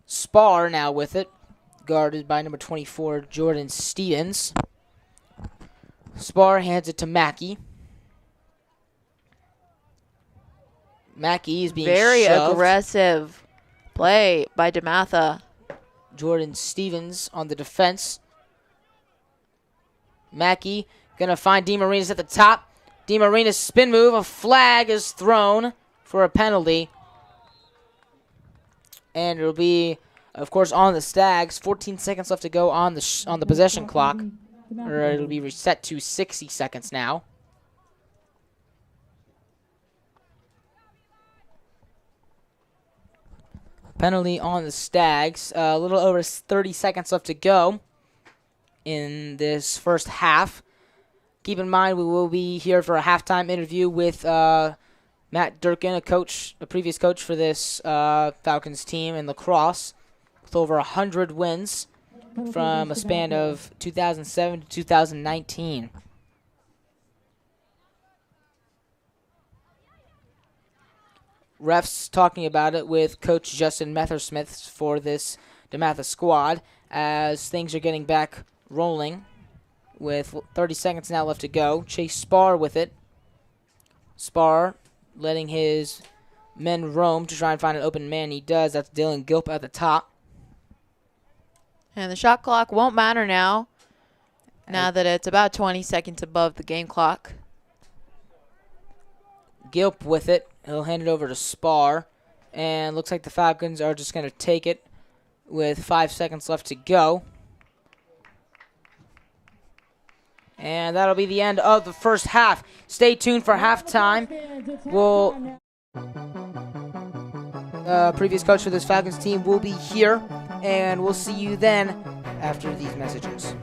Spar now with it, guarded by number 24, Jordan Stevens. Spar hands it to Mackey. Mackey is being very shoved. Aggressive play by Dematha. Jordan Stevens on the defense. Mackey going to find DeMarinis at the top. DeMarinis spin move. A flag is thrown for a penalty. And it'll be, of course, on the Stags. 14 seconds left to go on the possession clock. Or it'll be reset to 60 seconds now. Penalty on the Stags. A little over 30 seconds left to go in this first half. Keep in mind, we will be here for a halftime interview with Matt Dirkin, a previous coach for this Falcons team in Lacrosse, with over 100 wins from a span of 2007 to 2019. Refs talking about it with Coach Justin Methersmith for this Dematha squad as things are getting back rolling with 30 seconds now left to go. Chase Spar with it. Spar letting his men roam to try and find an open man. He does. That's Dylan Gilp at the top. And the shot clock won't matter now that it's about 20 seconds above the game clock. Gilp with it. He'll hand it over to Spar. And looks like the Falcons are just going to take it with 5 seconds left to go. And that'll be the end of the first half. Stay tuned for halftime. Previous coach for this Falcons team will be here. And we'll see you then after these messages.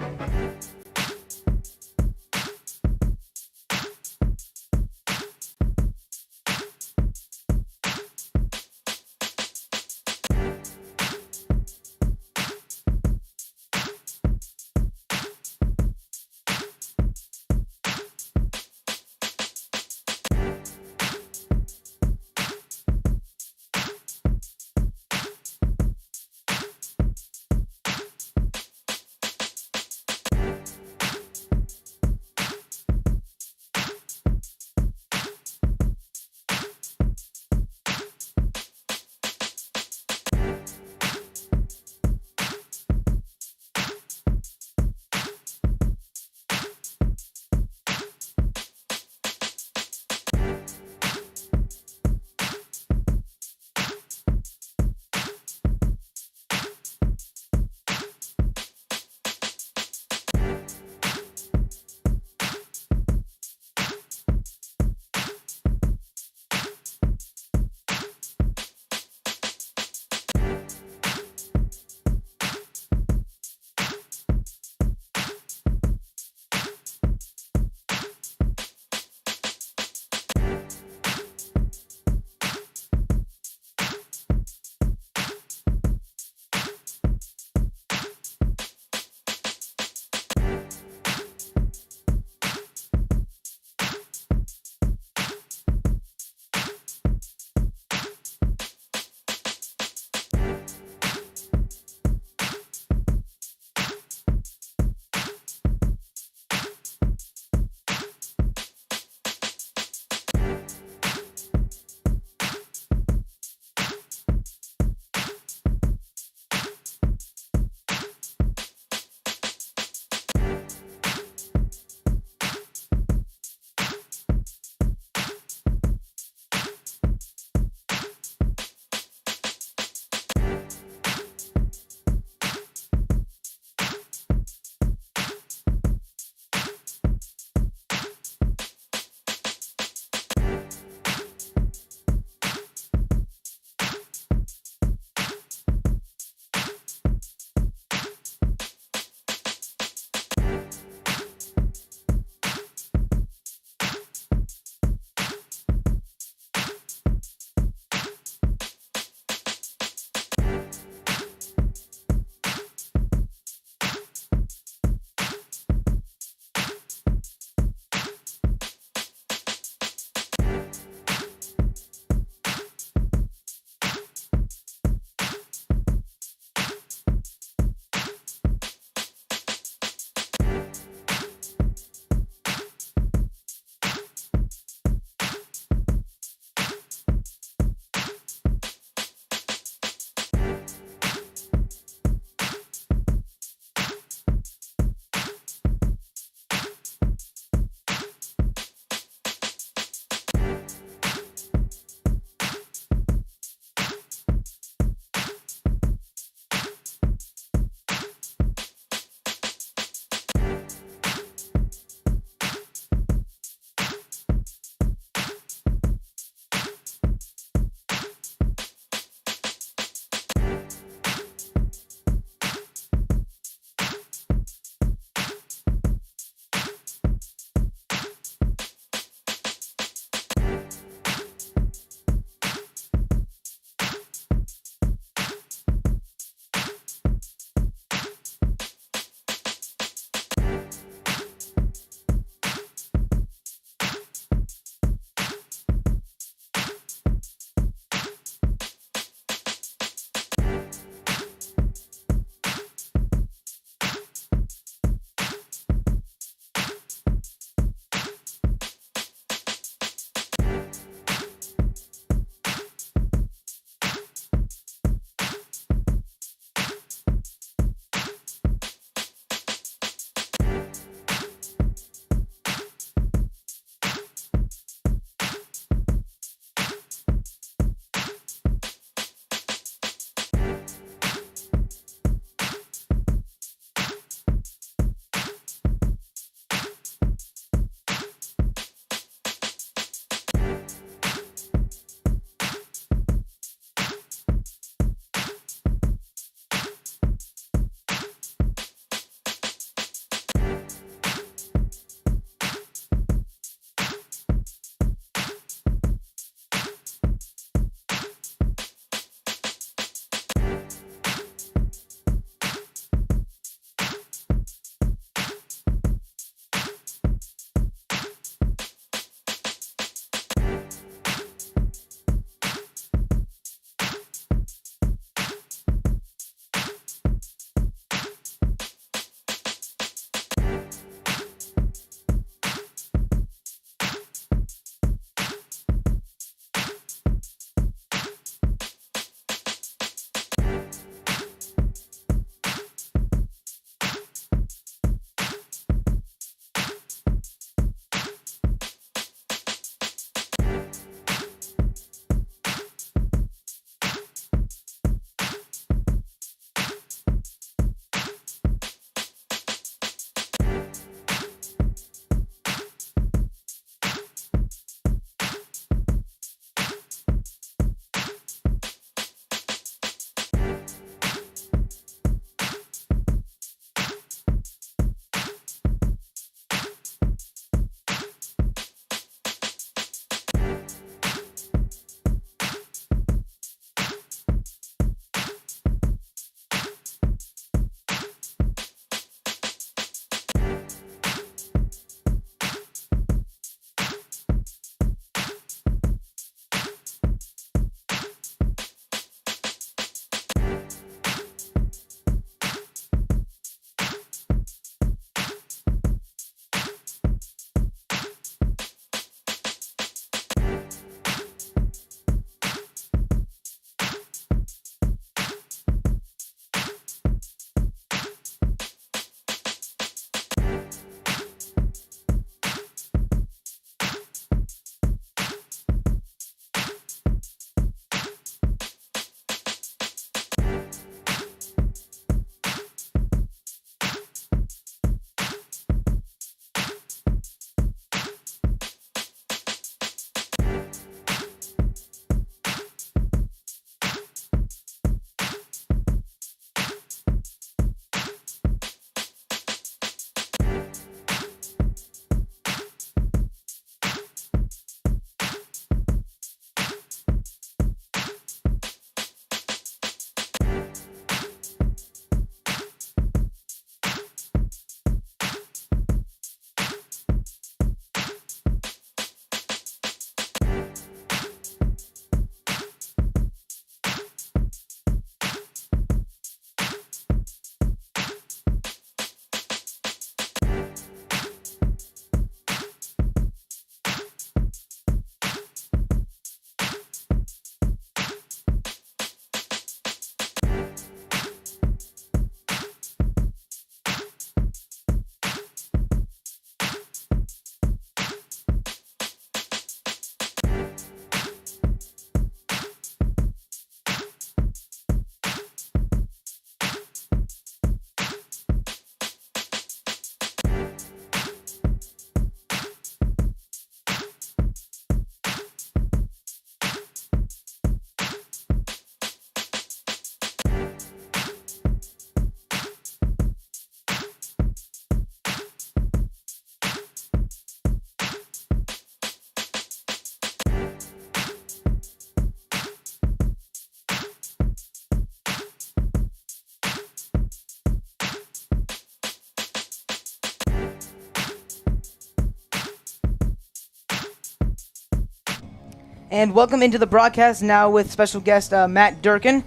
And welcome into the broadcast now with special guest Matt Dirkin.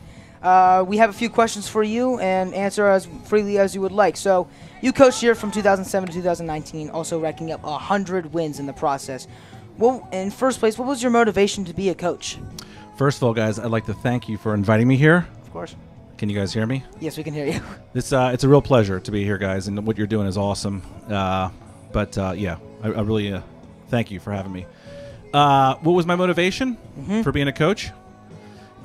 We have a few questions for you and answer as freely as you would like. So you coached here from 2007 to 2019, also racking up 100 wins in the process. Well, in first place, what was your motivation to be a coach? First of all, guys, I'd like to thank you for inviting me here. Of course. Can you guys hear me? Yes, we can hear you. It's a real pleasure to be here, guys, and what you're doing is awesome. I really thank you for having me. What was my motivation for being a coach?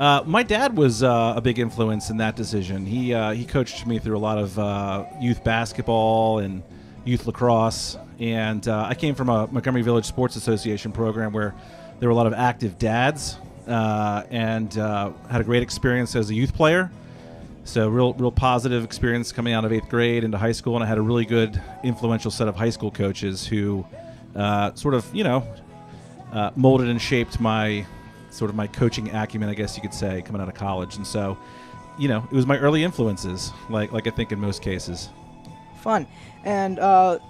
My dad was a big influence in that decision. He coached me through a lot of youth basketball and youth lacrosse, and I came from a Montgomery Village Sports Association program where there were a lot of active dads, and had a great experience as a youth player. So real positive experience coming out of 8th grade into high school, and I had a really good influential set of high school coaches who molded and shaped my coaching acumen, I guess you could say, coming out of college. And so, it was my early influences, like I think in most cases. Fun. And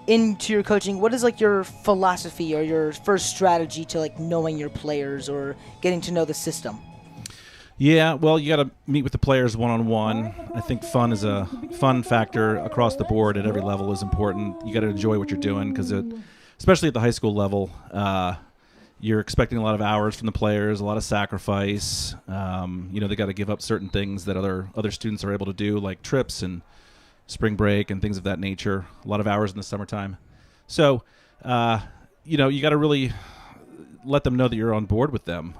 into your coaching, what is like your philosophy or your first strategy to like knowing your players or getting to know the system? Yeah, well, you got to meet with the players one-on-one. I think fun factor across the board at every level is important. You got to enjoy what you're doing because, especially at the high school level, you're expecting a lot of hours from the players, a lot of sacrifice. They got to give up certain things that other students are able to do, like trips and spring break and things of that nature. A lot of hours in the summertime. So, you got to really let them know that you're on board with them,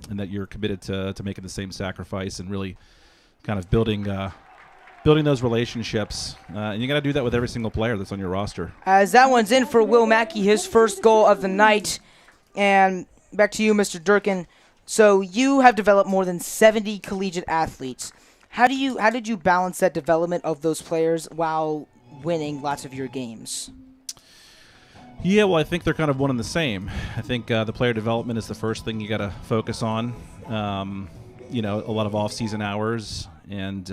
and that you're committed to making the same sacrifice and really kind of building those relationships. And you got to do that with every single player that's on your roster. As that one's in for Will Mackey, his first goal of the night. And back to you, Mr. Dirkin. So you have developed more than 70 collegiate athletes. How did you balance that development of those players while winning lots of your games? Yeah, well, I think they're kind of one and the same. I think the player development is the first thing you got to focus on. A lot of off-season hours and,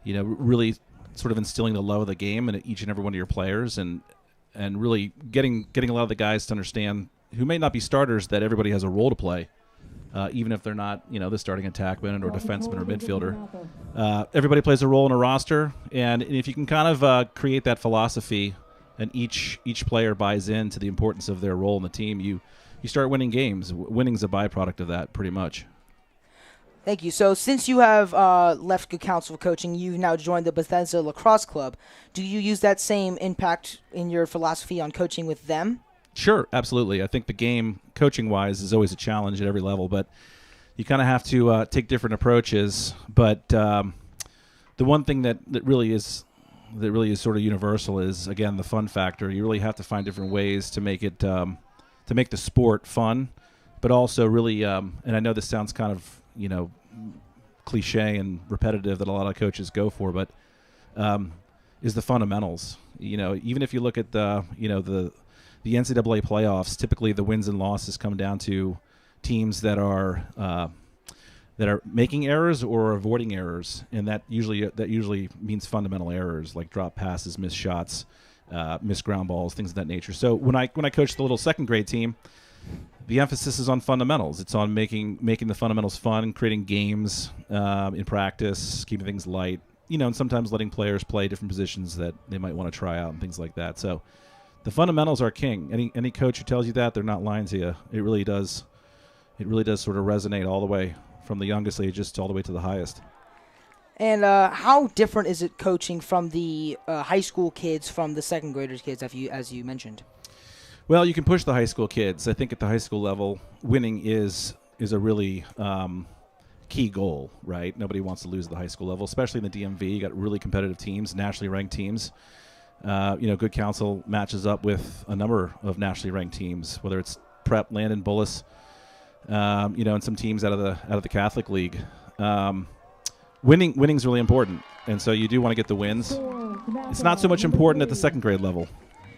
really sort of instilling the love of the game in each and every one of your players and really getting a lot of the guys to understand who may not be starters that everybody has a role to play, even if they're not, the starting attackman or defenseman or midfielder. Everybody plays a role in a roster, and if you can kind of create that philosophy and each player buys into the importance of their role in the team, you start winning games. Winning's a byproduct of that, pretty much. Thank you. So since you have left Good Counsel Coaching, you've now joined the Bethesda Lacrosse Club. Do you use that same impact in your philosophy on coaching with them? Sure, absolutely. I think the game, coaching-wise, is always a challenge at every level, but you kind of have to take different approaches. But the one thing that really is sort of universal is, again, the fun factor. You really have to find different ways to make it to make the sport fun, but also really, and I know this sounds kind of cliche and repetitive that a lot of coaches go for, but is the fundamentals. Even if you look at the NCAA playoffs, typically the wins and losses come down to teams that are making errors or avoiding errors, and that usually means fundamental errors like drop passes, missed shots, missed ground balls, things of that nature. So when I coached the little second grade team, the emphasis is on fundamentals. It's on making the fundamentals fun, creating games in practice, keeping things light, and sometimes letting players play different positions that they might want to try out and things like that. So the fundamentals are king. Any coach who tells you that, they're not lying to you. It really does sort of resonate all the way from the youngest ages to all the way to the highest. And how different is it coaching from the high school kids from the second graders kids, as you mentioned? Well, you can push the high school kids. I think at the high school level, winning is a really key goal, right? Nobody wants to lose at the high school level, especially in the DMV. You got really competitive teams, nationally ranked teams. Good Counsel matches up with a number of nationally ranked teams, whether it's Prep, Landon, Bullis, and some teams out of the Catholic League. Winning's really important, and so you do want to get the wins. It's not so much important at the second grade level.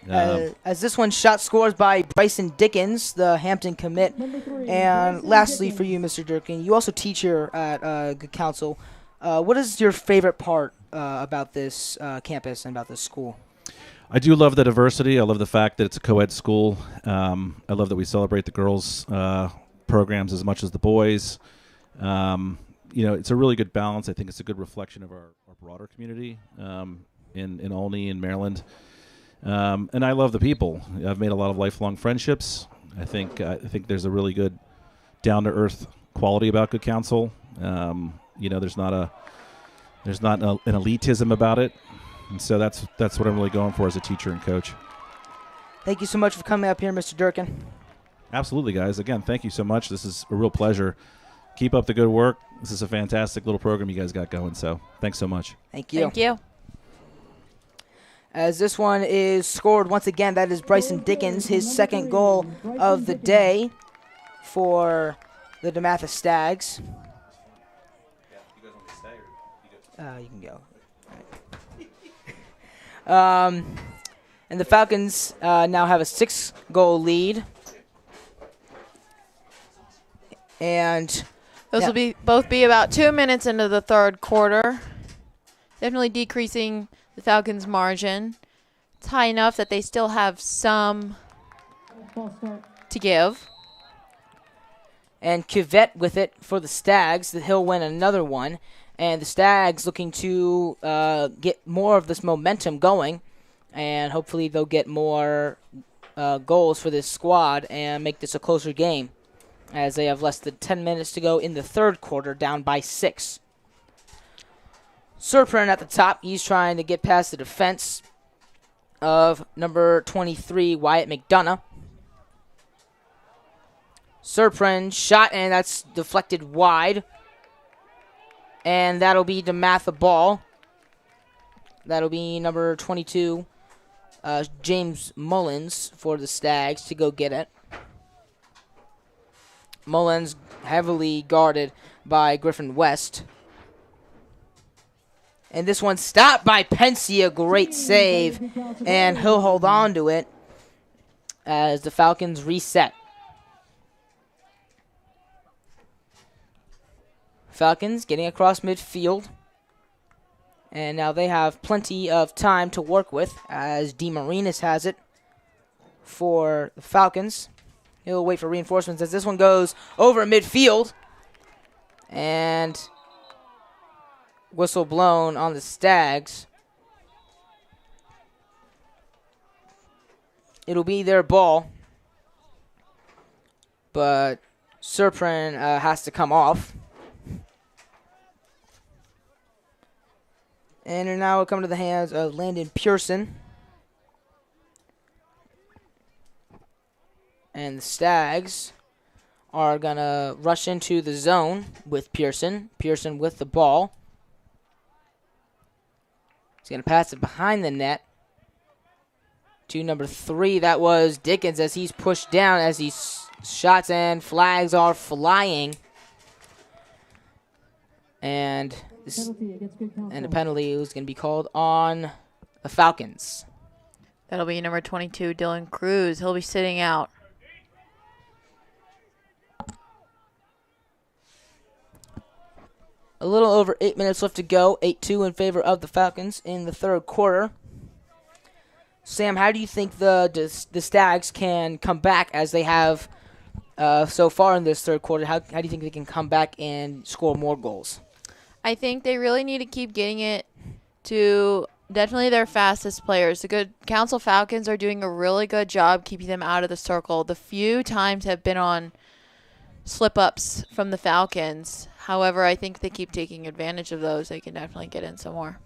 As this one shot scores by Bryson Dickens, the Hampton commit. And lastly for you, Mr. Dirkin, you also teach here at Good Counsel. What is your favorite part about this campus and about this school? I do love the diversity. I love the fact that it's a co-ed school. I love that we celebrate the girls programs as much as the boys. It's a really good balance. I think it's a good reflection of our broader community in Olney and Maryland. And I love the people. I've made a lot of lifelong friendships. I think there's a really good down-to-earth quality about Good Counsel. There's not an elitism about it. And so that's what I'm really going for as a teacher and coach. Thank you so much for coming up here, Mr. Dirkin. Absolutely, guys. Again, thank you so much. This is a real pleasure. Keep up the good work. This is a fantastic little program you guys got going, so thanks so much. Thank you. Thank you. As this one is scored once again, that is Bryson Dickens, his second goal of the day for the Dematha Stags. You can go. And the Falcons now have a 6-goal lead. And those will both be about 2 minutes into the third quarter. Definitely decreasing the Falcons' margin. It's high enough that they still have some to give. And Cuvette with it for the Stags. He'll win another one. And the Stags looking to get more of this momentum going. And hopefully they'll get more goals for this squad and make this a closer game, as they have less than 10 minutes to go in the third quarter, down by 6. Serprin at the top. He's trying to get past the defense of number 23, Wyatt McDonough. Serprin shot, and that's deflected wide. And that'll be Dematha ball. That'll be number 22, James Mullins, for the Stags to go get it. Mullins heavily guarded by Griffin West. And this one stopped by Pensy, a great save. And he'll hold on to it as the Falcons reset. Falcons getting across midfield. And now they have plenty of time to work with, as DeMarinis has it for the Falcons. He'll wait for reinforcements as this one goes over midfield. And whistle blown on the Stags. It'll be their ball. But Serprin has to come off. And now it'll come to the hands of Landon Pearson. And the Stags are going to rush into the zone with Pearson. Pearson with the ball. He's going to pass it behind the net to number 3. That was Dickens, as he's pushed down as he shots and flags are flying. And the penalty is going to be called on the Falcons. That'll be number 22, Dylan Cruz. He'll be sitting out. A little over 8 minutes left to go. 8-2 in favor of the Falcons in the third quarter. Sam, how do you think the Stags can come back as they have so far in this third quarter? How do you think they can come back and score more goals? I think they really need to keep getting it to definitely their fastest players. The Good Counsel Falcons are doing a really good job keeping them out of the circle. The few times have been on slip-ups from the Falcons. However, I think they keep taking advantage of those. They can definitely get in some more.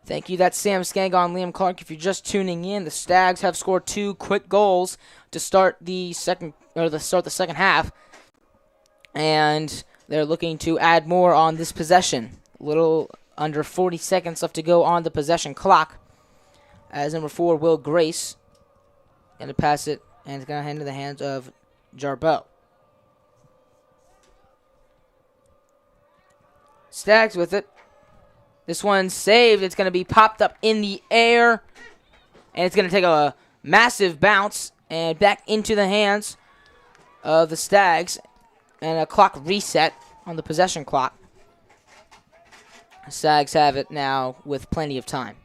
Thank you. That's Sam Skangon, Liam Clark. If you're just tuning in, the Stags have scored 2 quick goals to start the second half, and they're looking to add more on this possession. A little under 40 seconds left to go on the possession clock. As number 4, Will Grace, going to pass it, and it's going to hand to the hands of Jarbeau. Stags with it. This one's saved. It's going to be popped up in the air, and it's going to take a massive bounce and back into the hands of the Stags, and a clock reset on the possession clock. Stags have it now with plenty of time.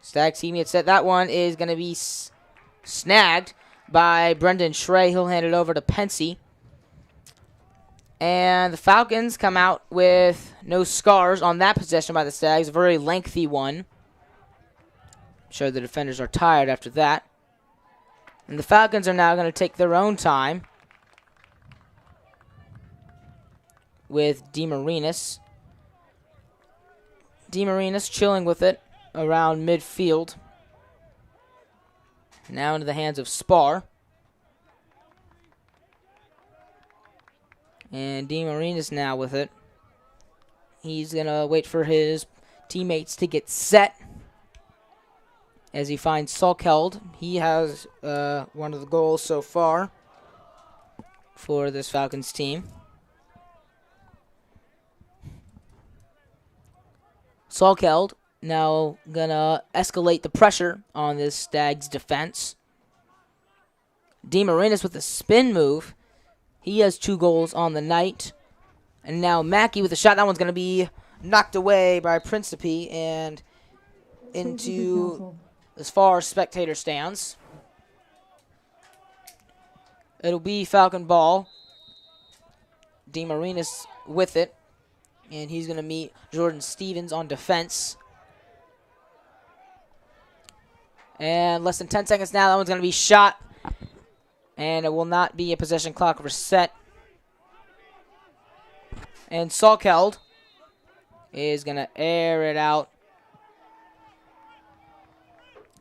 Stags keeping it set. That one is going to be snagged by Brendan Schrey. He'll hand it over to Pensy. And the Falcons come out with no scars on that possession by the Stags. A very lengthy one. I'm sure the defenders are tired after that. And the Falcons are now going to take their own time with DeMarinis. DeMarinis chilling with it around midfield. Now into the hands of Spar. And DeMarinis now with it. He's going to wait for his teammates to get set as he finds Salkeld. He has one of the goals so far for this Falcons team. Salkeld now going to escalate the pressure on this Stags defense. DeMarinis with a spin move. He has 2 goals on the night. And now Mackey with a shot. That one's going to be knocked away by Principe and into as far as spectator stands. It'll be Falcon ball. DeMarinis with it. And he's going to meet Jordan Stevens on defense. And less than 10 seconds now. That one's going to be shot. And it will not be a possession clock reset. And Salkeld is going to air it out.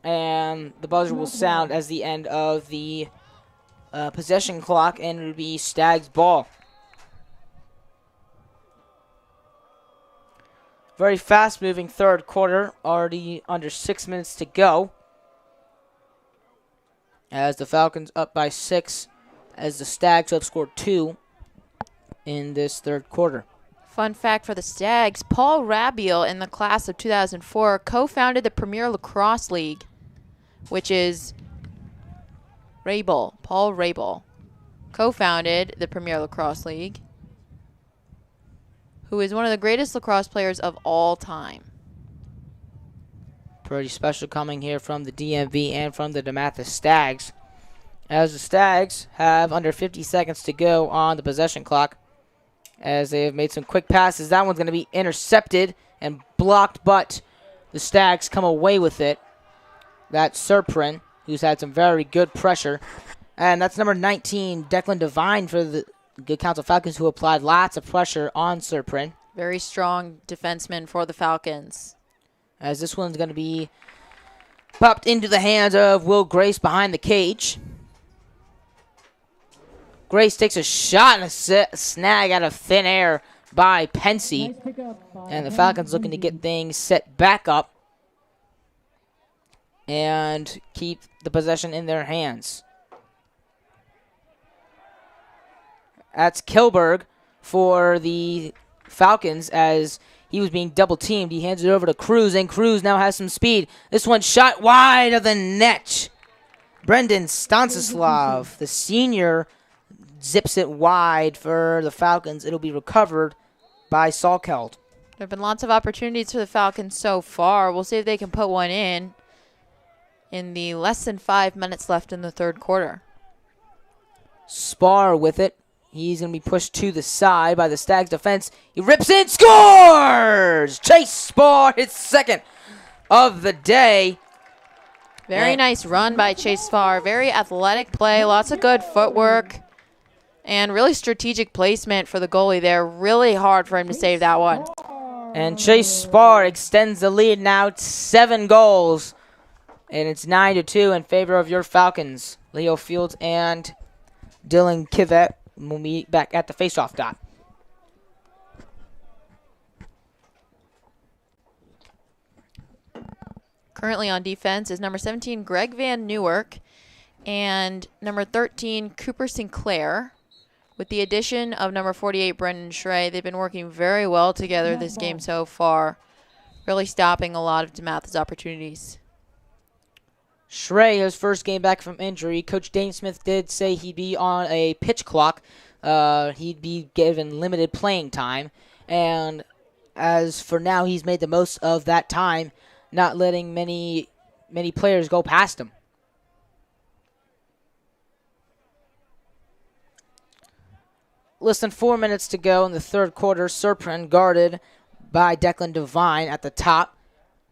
And the buzzer will sound as the end of the possession clock. And it will be Stags ball. Very fast-moving third quarter. Already under 6 minutes to go. As the Falcons up by 6, as the Stags have scored 2 in this third quarter. Fun fact for the Stags, Paul Rabiel in the class of 2004 co-founded the Premier Lacrosse League, which is Paul Rabel co-founded the Premier Lacrosse League, who is one of the greatest lacrosse players of all time. Pretty special coming here from the DMV and from the Dematha Stags. As the Stags have under 50 seconds to go on the possession clock. As they have made some quick passes. That one's going to be intercepted and blocked, but the Stags come away with it. That's Serprin, who's had some very good pressure. And that's number 19, Declan Devine for the Good Counsel Falcons, who applied lots of pressure on Serprin. Very strong defenseman for the Falcons. As this one's going to be popped into the hands of Will Grace behind the cage. Grace takes a shot and a snag out of thin air by Pensy. And the Falcons looking to get things set back up and keep the possession in their hands. That's Kilberg for the Falcons as he was being double-teamed. He hands it over to Cruz, and Cruz now has some speed. This one shot wide of the net. Brendan Stanislav, the senior, zips it wide for the Falcons. It'll be recovered by Salkeld. There have been lots of opportunities for the Falcons so far. We'll see if they can put one in the less than 5 minutes left in the third quarter. Spar with it. He's going to be pushed to the side by the Stags defense. He rips in, scores! Chase Spar, his second of the day. Very nice run by Chase Spar. Very athletic play, lots of good footwork, and really strategic placement for the goalie there. Really hard for him to save that one. And Chase Spar extends the lead now to 7 goals. And it's 9-2 in favor of your Falcons. Leo Fields and Dylan Kivet will meet back at the faceoff dot. Currently on defense is number 17, Greg Van Newark, and number 13, Cooper Sinclair. With the addition of number 48, Brendan Schrey, they've been working very well together this game so far, really stopping a lot of Dematha's opportunities. Schrey, his first game back from injury. Coach Dane Smith did say he'd be on a pitch clock. He'd be given limited playing time. And as for now, he's made the most of that time not letting many players go past him. Less than 4 minutes to go in the third quarter. Serprin guarded by Declan Devine at the top.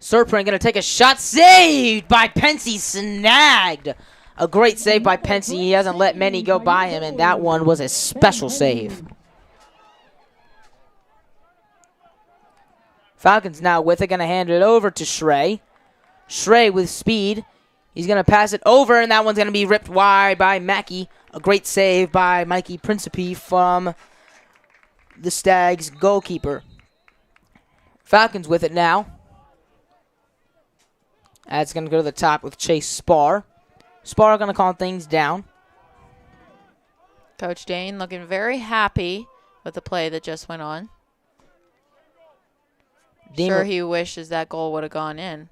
Serprin going to take a shot. Saved by Pensy. Snagged. A great save by Pensy. He hasn't let many go by him, and that one was a special save. Falcons now with it. Going to hand it over to Schrey. Schrey with speed. He's going to pass it over, and that one's going to be ripped wide by Mackey. A great save by Mikey Principe from the Stags goalkeeper. Falcons with it now. That's going to go to the top with Chase Spar. Spar going to calm things down. Coach Dane looking very happy with the play that just went on. Sure he wishes that goal would have gone in.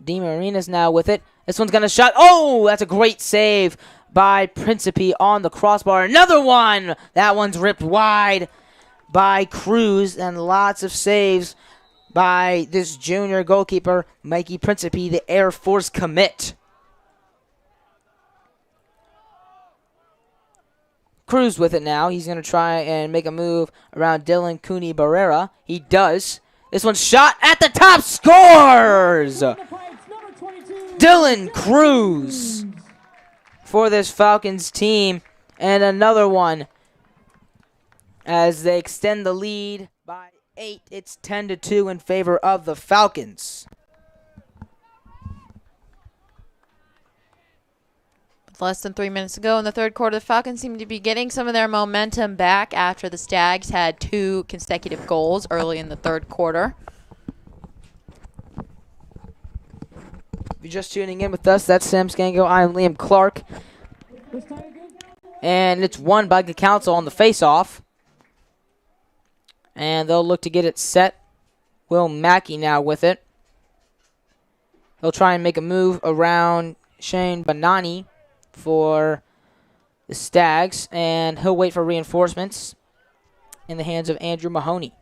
DiMarina's now with it. This one's going to shot. Oh, that's a great save by Principe on the crossbar. Another one. That one's ripped wide by Cruz, and lots of saves by this junior goalkeeper, Mikey Principe, the Air Force commit. Cruz with it now. He's going to try and make a move around Dylan Cooney Barrera. He does. This one's shot at the top. Scores! Dylan Cruz for this Falcons team. And another one as they extend the lead by 8. It's 10-2 in favor of the Falcons. With less than 3 minutes to go in the third quarter, the Falcons seem to be getting some of their momentum back after the Stags had 2 consecutive goals early in the third quarter. If you're just tuning in with us, that's Sam Scango. I'm Liam Clark. And it's won by the Council on the face-off. And they'll look to get it set. Will Mackey now with it. They'll try and make a move around Shane Banani for the Stags. And he'll wait for reinforcements in the hands of Andrew Mahoney.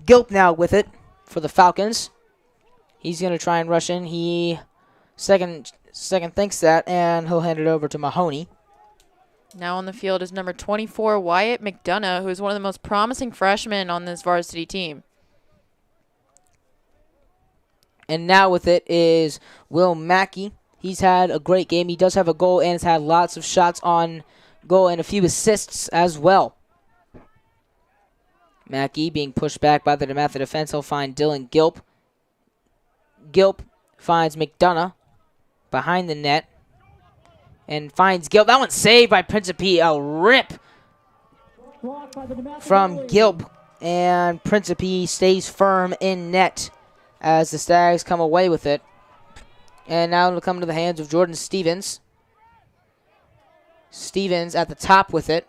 Gilp now with it for the Falcons. He's going to try and rush in. He second thinks that, and he'll hand it over to Mahoney. Now on the field is number 24, Wyatt McDonough, who is one of the most promising freshmen on this varsity team. And now with it is Will Mackey. He's had a great game. He does have a goal and has had lots of shots on goal and a few assists as well. Mackey being pushed back by the Dematha defense. He'll find Dylan Gilp. Gilp finds McDonough behind the net and finds Gilp. That one's saved by Principe. A rip from Gilp, and Principe stays firm in net as the Stags come away with it. And now it'll come to the hands of Jordan Stevens. Stevens at the top with it.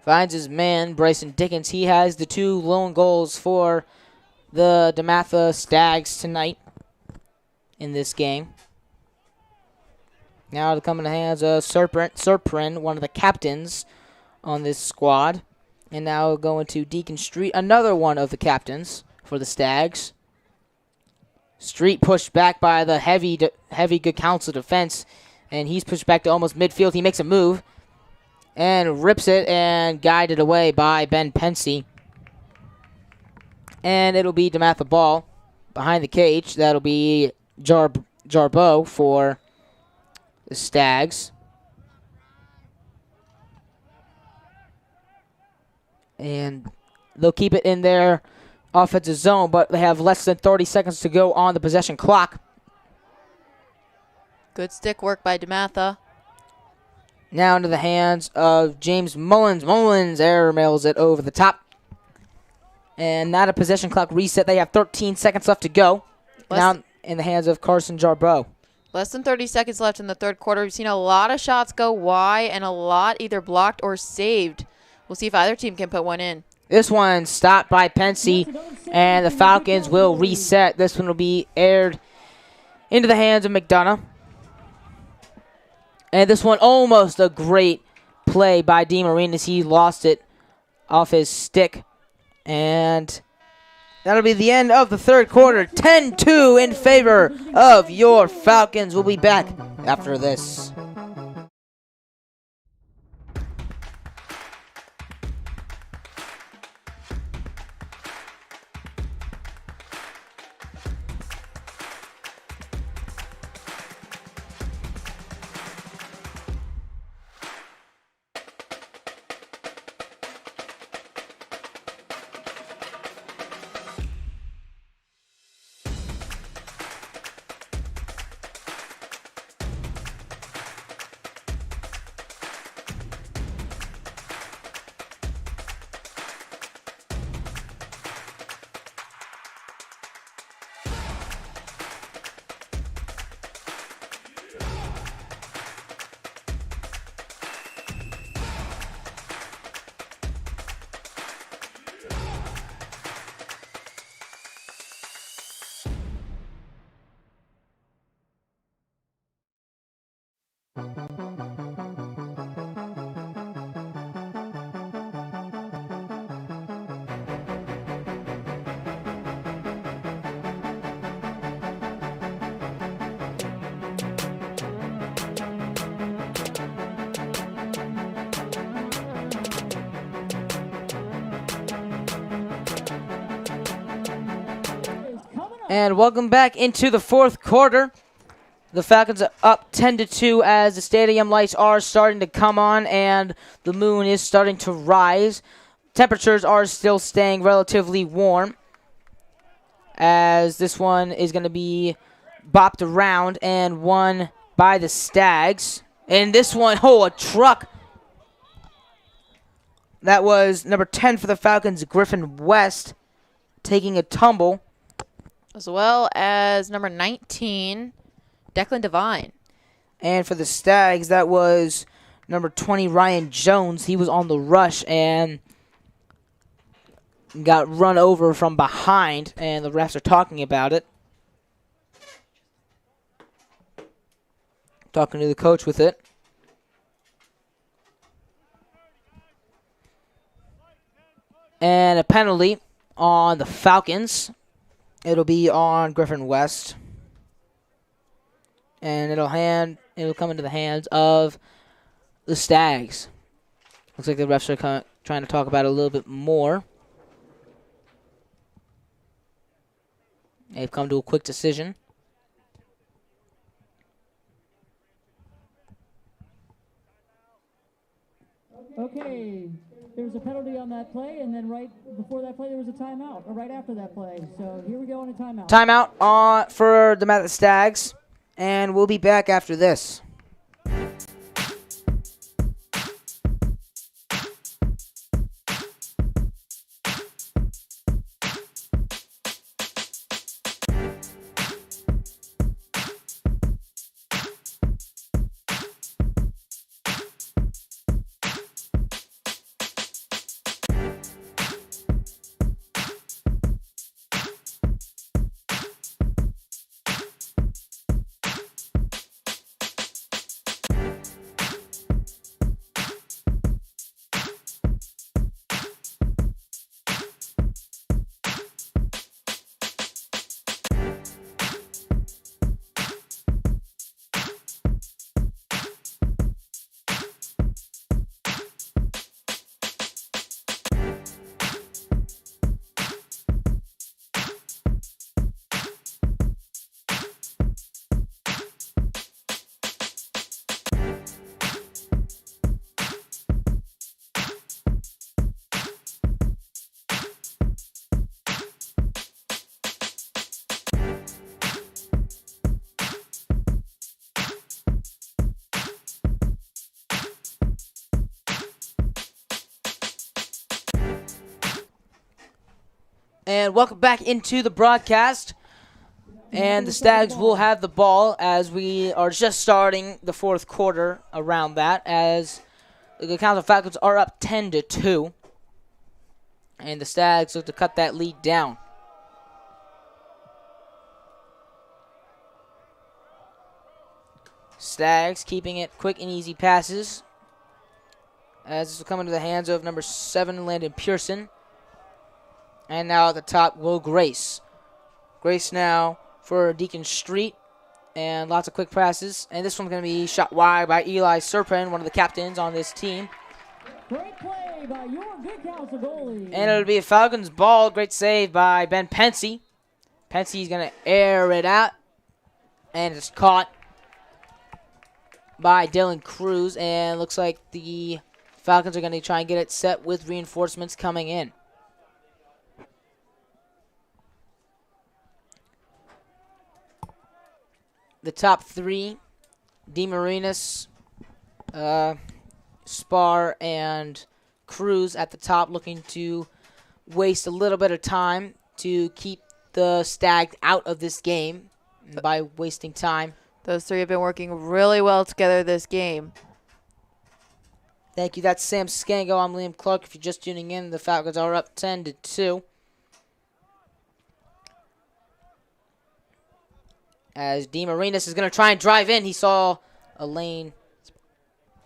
Finds his man, Bryson Dickens. He has the 2 lone goals for the Dematha Stags tonight in this game. Now it'll come in the hands of Serprin, one of the captains on this squad. And now we'll go into Deacon Street, another one of the captains for the Stags. Street pushed back by the heavy Good Council defense, and he's pushed back to almost midfield. He makes a move and rips it and guided away by Ben Pensy. And it'll be Dematha ball behind the cage. That'll be Jarbo for the Stags. And they'll keep it in their offensive zone, but they have less than 30 seconds to go on the possession clock. Good stick work by Dematha. Now into the hands of James Mullins. Mullins airmails it over the top. And not a possession clock reset. They have 13 seconds left to go. Now in the hands of Carson Jarbo. Less than 30 seconds left in the third quarter. We've seen a lot of shots go wide and a lot either blocked or saved. We'll see if either team can put one in. This one stopped by Pensy, and the Falcons will reset. This one will be aired into the hands of McDonough. And this one almost a great play by DeMarine as he lost it off his stick. And that'll be the end of the third quarter. 10-2 in favor of your Falcons. We'll be back after this. And welcome back into the fourth quarter. The Falcons are up 10-2 as the stadium lights are starting to come on and the moon is starting to rise. Temperatures are still staying relatively warm as this one is going to be bopped around and won by the Stags. And this one, a truck. That was number 10 for the Falcons, Griffin West, taking a tumble. As well as number 19, Declan Devine. And for the Stags, that was number 20, Ryan Jones. He was on the rush and got run over from behind, and the refs are talking about it. Talking to the coach with it. And a penalty on the Falcons. It'll be on Griffin West. And it'll come into the hands of the Stags. Looks like the refs are trying to talk about it a little bit more. They've come to a quick decision. Okay, there was a penalty on that play, and then right before that play there was a timeout, or right after that play. So here we go on a timeout. Timeout for the Dematha Stags, and we'll be back after this. And welcome back into the broadcast. And the Stags will have the ball as we are just starting the fourth quarter around that, as the Council Falcons are up 10-2. And the Stags look to cut that lead down. Stags keeping it quick and easy passes. as this will come into the hands of number 7, Landon Pearson. And now at the top, Will Grace. Grace now for Deacon Street. And lots of quick passes. And this one's going to be shot wide by Eli Serpin, one of the captains on this team. Great play by your Good Counsel goalie. And it'll be a Falcons ball. Great save by Ben Pensy. Pensy's going to air it out. And it's caught by Dylan Cruz. And looks like the Falcons are going to try and get it set with reinforcements coming in. The top three, DeMarinis, Spar, and Cruz at the top, looking to waste a little bit of time to keep the Stags out of this game by wasting time. Those three have been working really well together this game. Thank you. That's Sam Scango. I'm Liam Clark. If you're just tuning in, the Falcons are up 10-2. As DeMarinis is going to try and drive in. He saw a lane.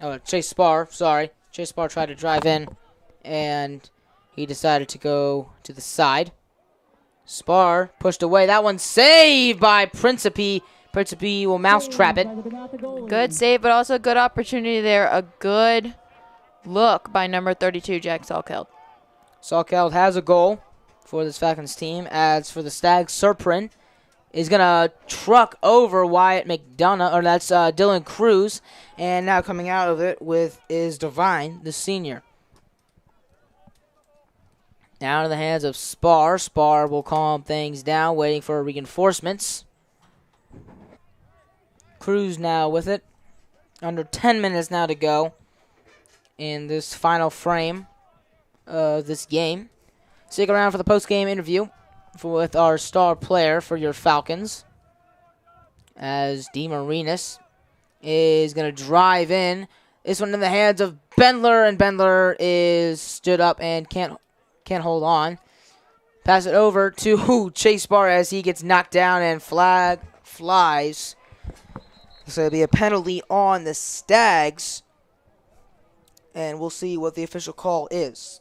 Oh, Chase Spar. Sorry. Chase Spar tried to drive in, and he decided to go to the side. Spar pushed away. That one saved by Principe. Principe will mousetrap it. Good save, but also a good opportunity there. A good look by number 32, Jack Salkeld. Salkeld has a goal for this Falcons team. As for the Stags, Serprin is going to truck over Wyatt McDonough, or that's Dylan Cruz. And now coming out of it is Devine, the senior. Now in the hands of Spar. Spar will calm things down, waiting for reinforcements. Cruz now with it. Under 10 minutes now to go in this final frame of this game. Stick around for the post-game interview with our star player for your Falcons, as DeMarinis is going to drive in. This one in the hands of Bendler, and Bendler is stood up and can't hold on. Pass it over to Chase Spar as he gets knocked down, and flag flies. So it'll be a penalty on the Stags, and we'll see what the official call is.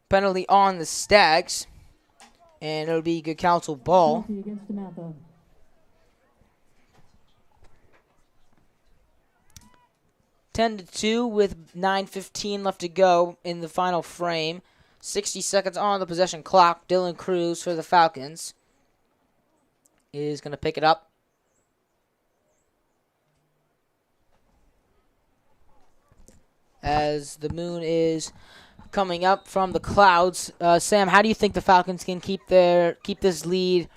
Penalty on the Stags, and it'll be Good Counsel ball. Against Dematha. 10-2 with 9:15 left to go in the final frame. 60 seconds on the possession clock. Dylan Cruz for the Falcons is going to pick it up. As the moon is coming up from the clouds. Sam, how do you think the Falcons can keep this lead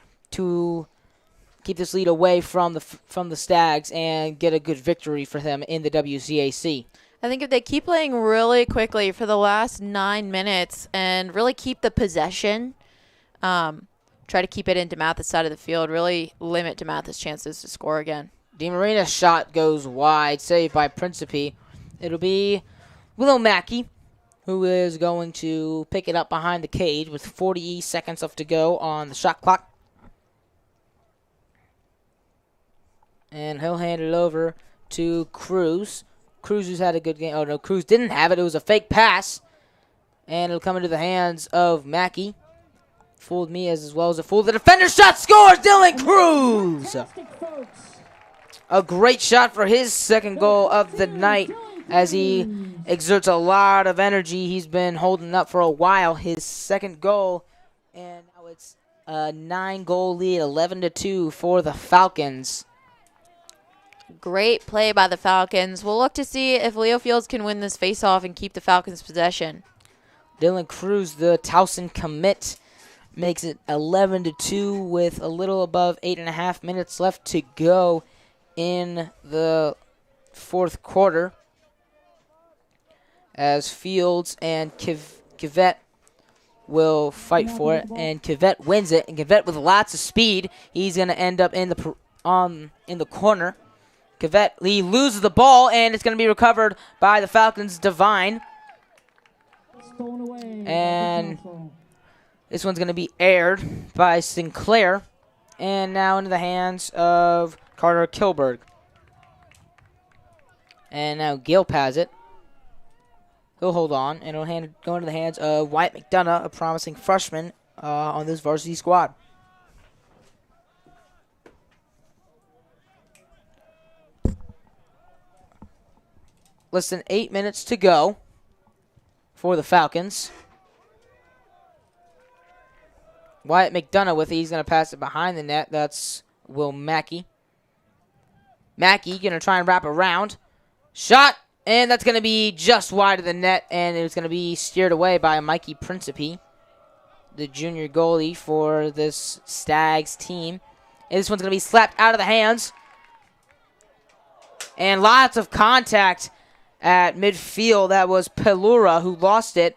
away from the Stags and get a good victory for them in the WCAC? I think if they keep playing really quickly for the last 9 minutes and really keep the possession, try to keep it in Dematha's side of the field, really limit Dematha's chances to score again. DeMarina's shot goes wide, saved by Principe. It'll be Willow Mackey who is going to pick it up behind the cage with 40 seconds left to go on the shot clock. And he'll hand it over to Cruz. Cruz has had a good game. Oh, no, Cruz didn't have it. It was a fake pass. And it'll come into the hands of Mackey. Fooled me as well as it fooled the defender. Shot scores! Dylan Cruz! A great shot for his second goal of the night as he exerts a lot of energy. He's been holding up for a while. His second goal. And now it's a 9-goal lead, 11-2 for the Falcons. Great play by the Falcons. We'll look to see if Leo Fields can win this faceoff and keep the Falcons' possession. Dylan Cruz, the Towson commit, makes it 11-2 with a little above 8.5 minutes left to go in the fourth quarter, as Fields and Kivette will fight for it, and Kivette wins it. And Kivette with lots of speed, he's going to end up in the corner. Kivette, he loses the ball, and it's going to be recovered by the Falcons' Divine. And this one's going to be aired by Sinclair. And now into the hands of Carter Kilberg. And now Gilp has it. He'll hold on, and it'll go into the hands of Wyatt McDonough, a promising freshman on this varsity squad. Less than 8 minutes to go for the Falcons. Wyatt McDonough with it. He's going to pass it behind the net. That's Will Mackey. Mackey going to try and wrap around. Shot, and that's going to be just wide of the net, and it's going to be steered away by Mikey Principe, the junior goalie for this Stags team. And this one's going to be slapped out of the hands. And lots of contact at midfield. That was Pelura who lost it.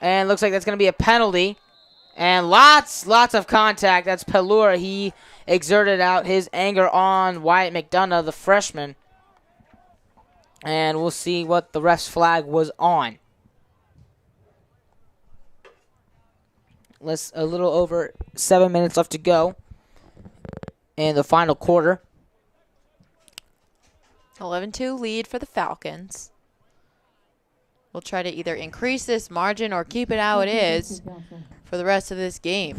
And looks like that's going to be a penalty. And lots of contact. That's Pelura. He exerted out his anger on Wyatt McDonough, the freshman. And we'll see what the ref's flag was on. A little over 7 minutes left to go in the final quarter. 11-2 lead for the Falcons. We'll try to either increase this margin or keep it how it is for the rest of this game.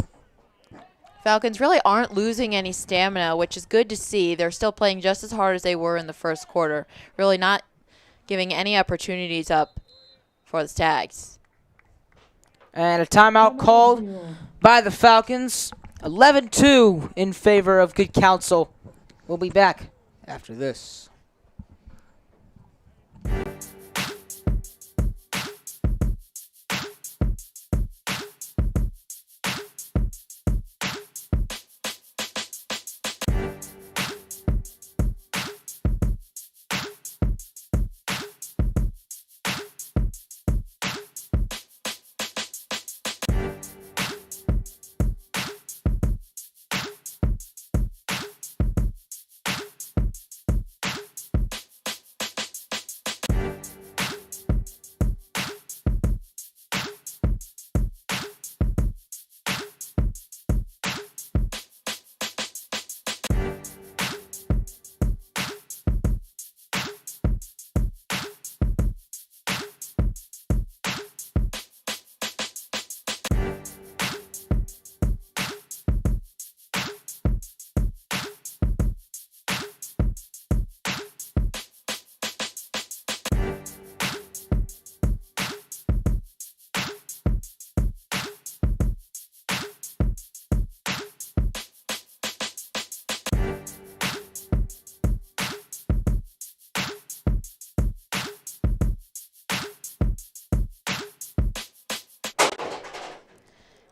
Falcons really aren't losing any stamina, which is good to see. They're still playing just as hard as they were in the first quarter, really not giving any opportunities up for the Stags. And a timeout called by the Falcons. 11-2 in favor of Good Counsel. We'll be back after this.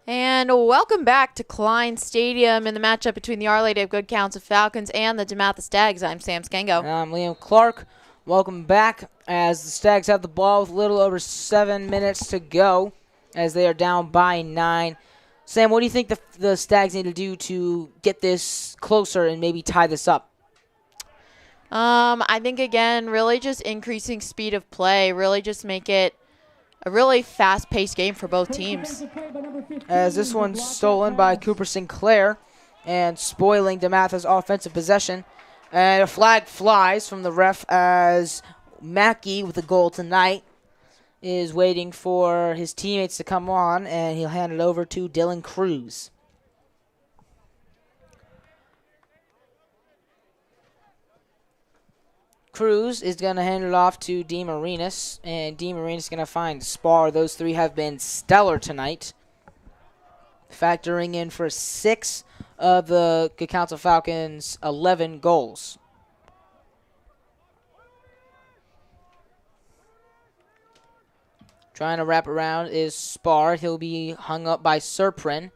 And welcome back to Klein Stadium in the matchup between the Our Lady of Good Counsel Falcons and the Dematha Stags. I'm Sam Skengo. And I'm Liam Clark. Welcome back as the Stags have the ball with a little over 7 minutes to go as they are down by 9. Sam, what do you think the Stags need to do to get this closer and maybe tie this up? I think, again, really just increasing speed of play, really just make it a really fast-paced game for both teams. As this one's stolen by Cooper Sinclair and spoiling Dematha's offensive possession. And a flag flies from the ref as Mackey, with the goal tonight, is waiting for his teammates to come on, and he'll hand it over to Dylan Cruz. Cruz is going to hand it off to DeMarinis, and DeMarinis is going to find Spar. Those three have been stellar tonight, factoring in for 6 of the Good Counsel Falcons' 11 goals. Trying to wrap around is Spar. He'll be hung up by Serprin.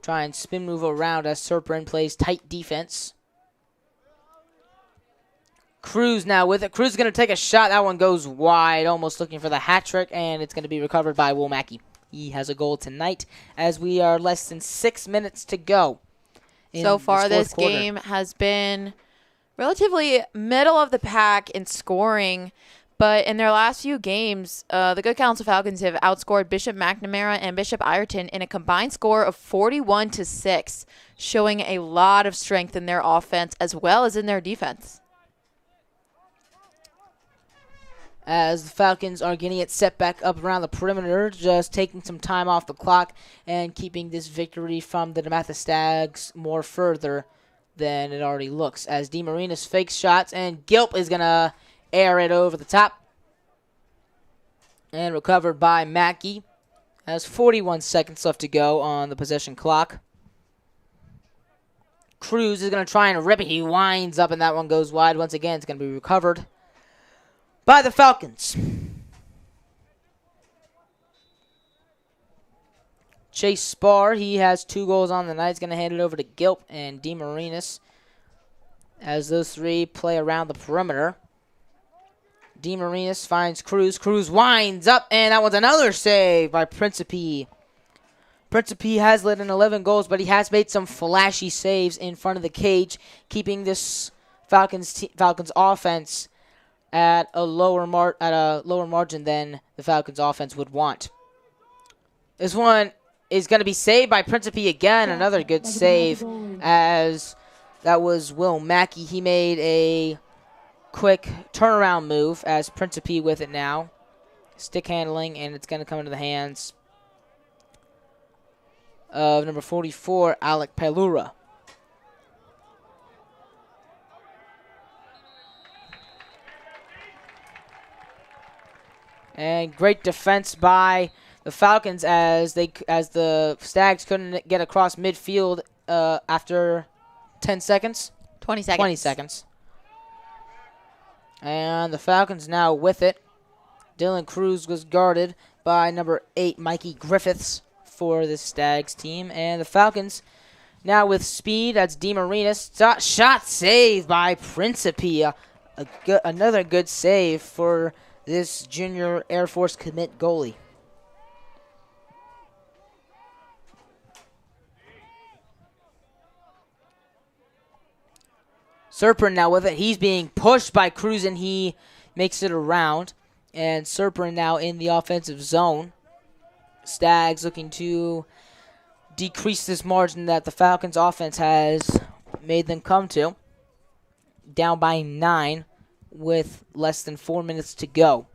Try and spin move around as Serprin plays tight defense. Cruz now with it. Cruz is going to take a shot. That one goes wide, almost looking for the hat trick, and it's going to be recovered by Will Mackey. He has a goal tonight as we are less than 6 minutes to go. So far, this game has been relatively middle of the pack in scoring, but in their last few games, the Good Counsel Falcons have outscored Bishop McNamara and Bishop Ireton in a combined score of 41-6, showing a lot of strength in their offense as well as in their defense. As the Falcons are getting it set back up around the perimeter, just taking some time off the clock and keeping this victory from the Dematha Stags more further than it already looks. As DeMarinis fakes shots, and Gilp is going to air it over the top. And recovered by Mackey. Has 41 seconds left to go on the possession clock. Cruz is going to try and rip it. He winds up, and that one goes wide. Once again, it's going to be recovered by the Falcons. Chase Spar, he has 2 goals on the night. He's going to hand it over to Gilp and DeMarinis as those three play around the perimeter. DeMarinis finds Cruz. Cruz winds up, and that was another save by Principe. Principe has led in 11 goals, but he has made some flashy saves in front of the cage, keeping this Falcons offense at a lower margin than the Falcons offense would want. This one is going to be saved by Principe again. Another good save, as that was Will Mackey. He made a quick turnaround move as Principe with it now. Stick handling, and it's going to come into the hands of number 44, Alec Pelura. And great defense by the Falcons as the Stags couldn't get across midfield after 10 seconds. 20 seconds. 20 seconds. And the Falcons now with it. Dylan Cruz was guarded by number 8, Mikey Griffiths, for the Stags team. And the Falcons now with speed. That's DeMarinis. Shot saved by Principe. Another good save for this junior Air Force commit goalie. Serprin now with it. He's being pushed by Cruz, and he makes it around. And Serprin now in the offensive zone. Stags looking to decrease this margin that the Falcons offense has made them come to. Down by 9 with less than 4 minutes to go.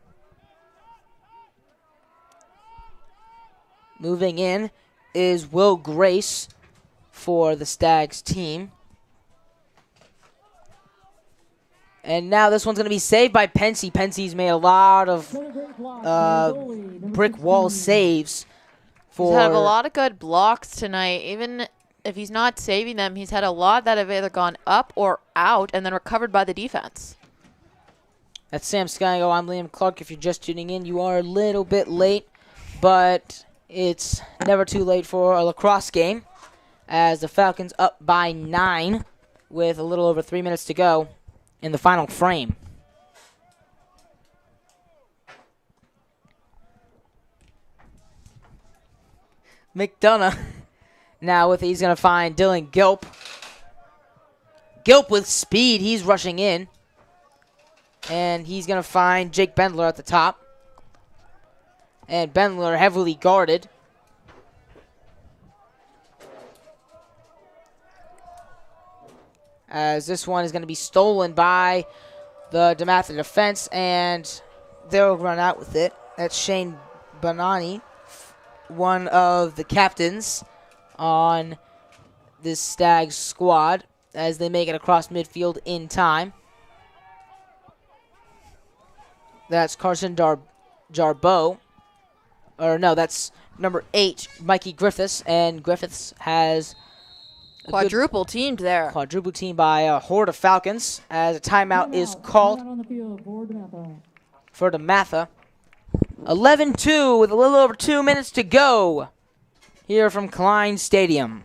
Moving in is Will Grace for the Stags team. And now this one's going to be saved by Pensy. Pensy's made a lot of brick wall saves. He's had a lot of good blocks tonight. Even if he's not saving them, he's had a lot that have either gone up or out and then recovered by the defense. That's Sam Skygo. I'm Liam Clark. If you're just tuning in, you are a little bit late, but it's never too late for a lacrosse game as the Falcons up by 9 with a little over 3 minutes to go in the final frame. McDonough now with it. He's going to find Dylan Gilp. Gilp with speed. He's rushing in. And he's going to find Jake Bendler at the top. And Bendler heavily guarded. As this one is going to be stolen by the Dematha defense, and they'll run out with it. That's Shane Bonani, one of the captains on this Stags squad, as they make it across midfield in time. That's Carson Jarbo. Or no, that's number 8, Mikey Griffiths, and Griffiths has quadruple teamed there. Quadruple team by a horde of Falcons as a timeout is called for Dematha. 11-2 with a little over 2 minutes to go here from Klein Stadium.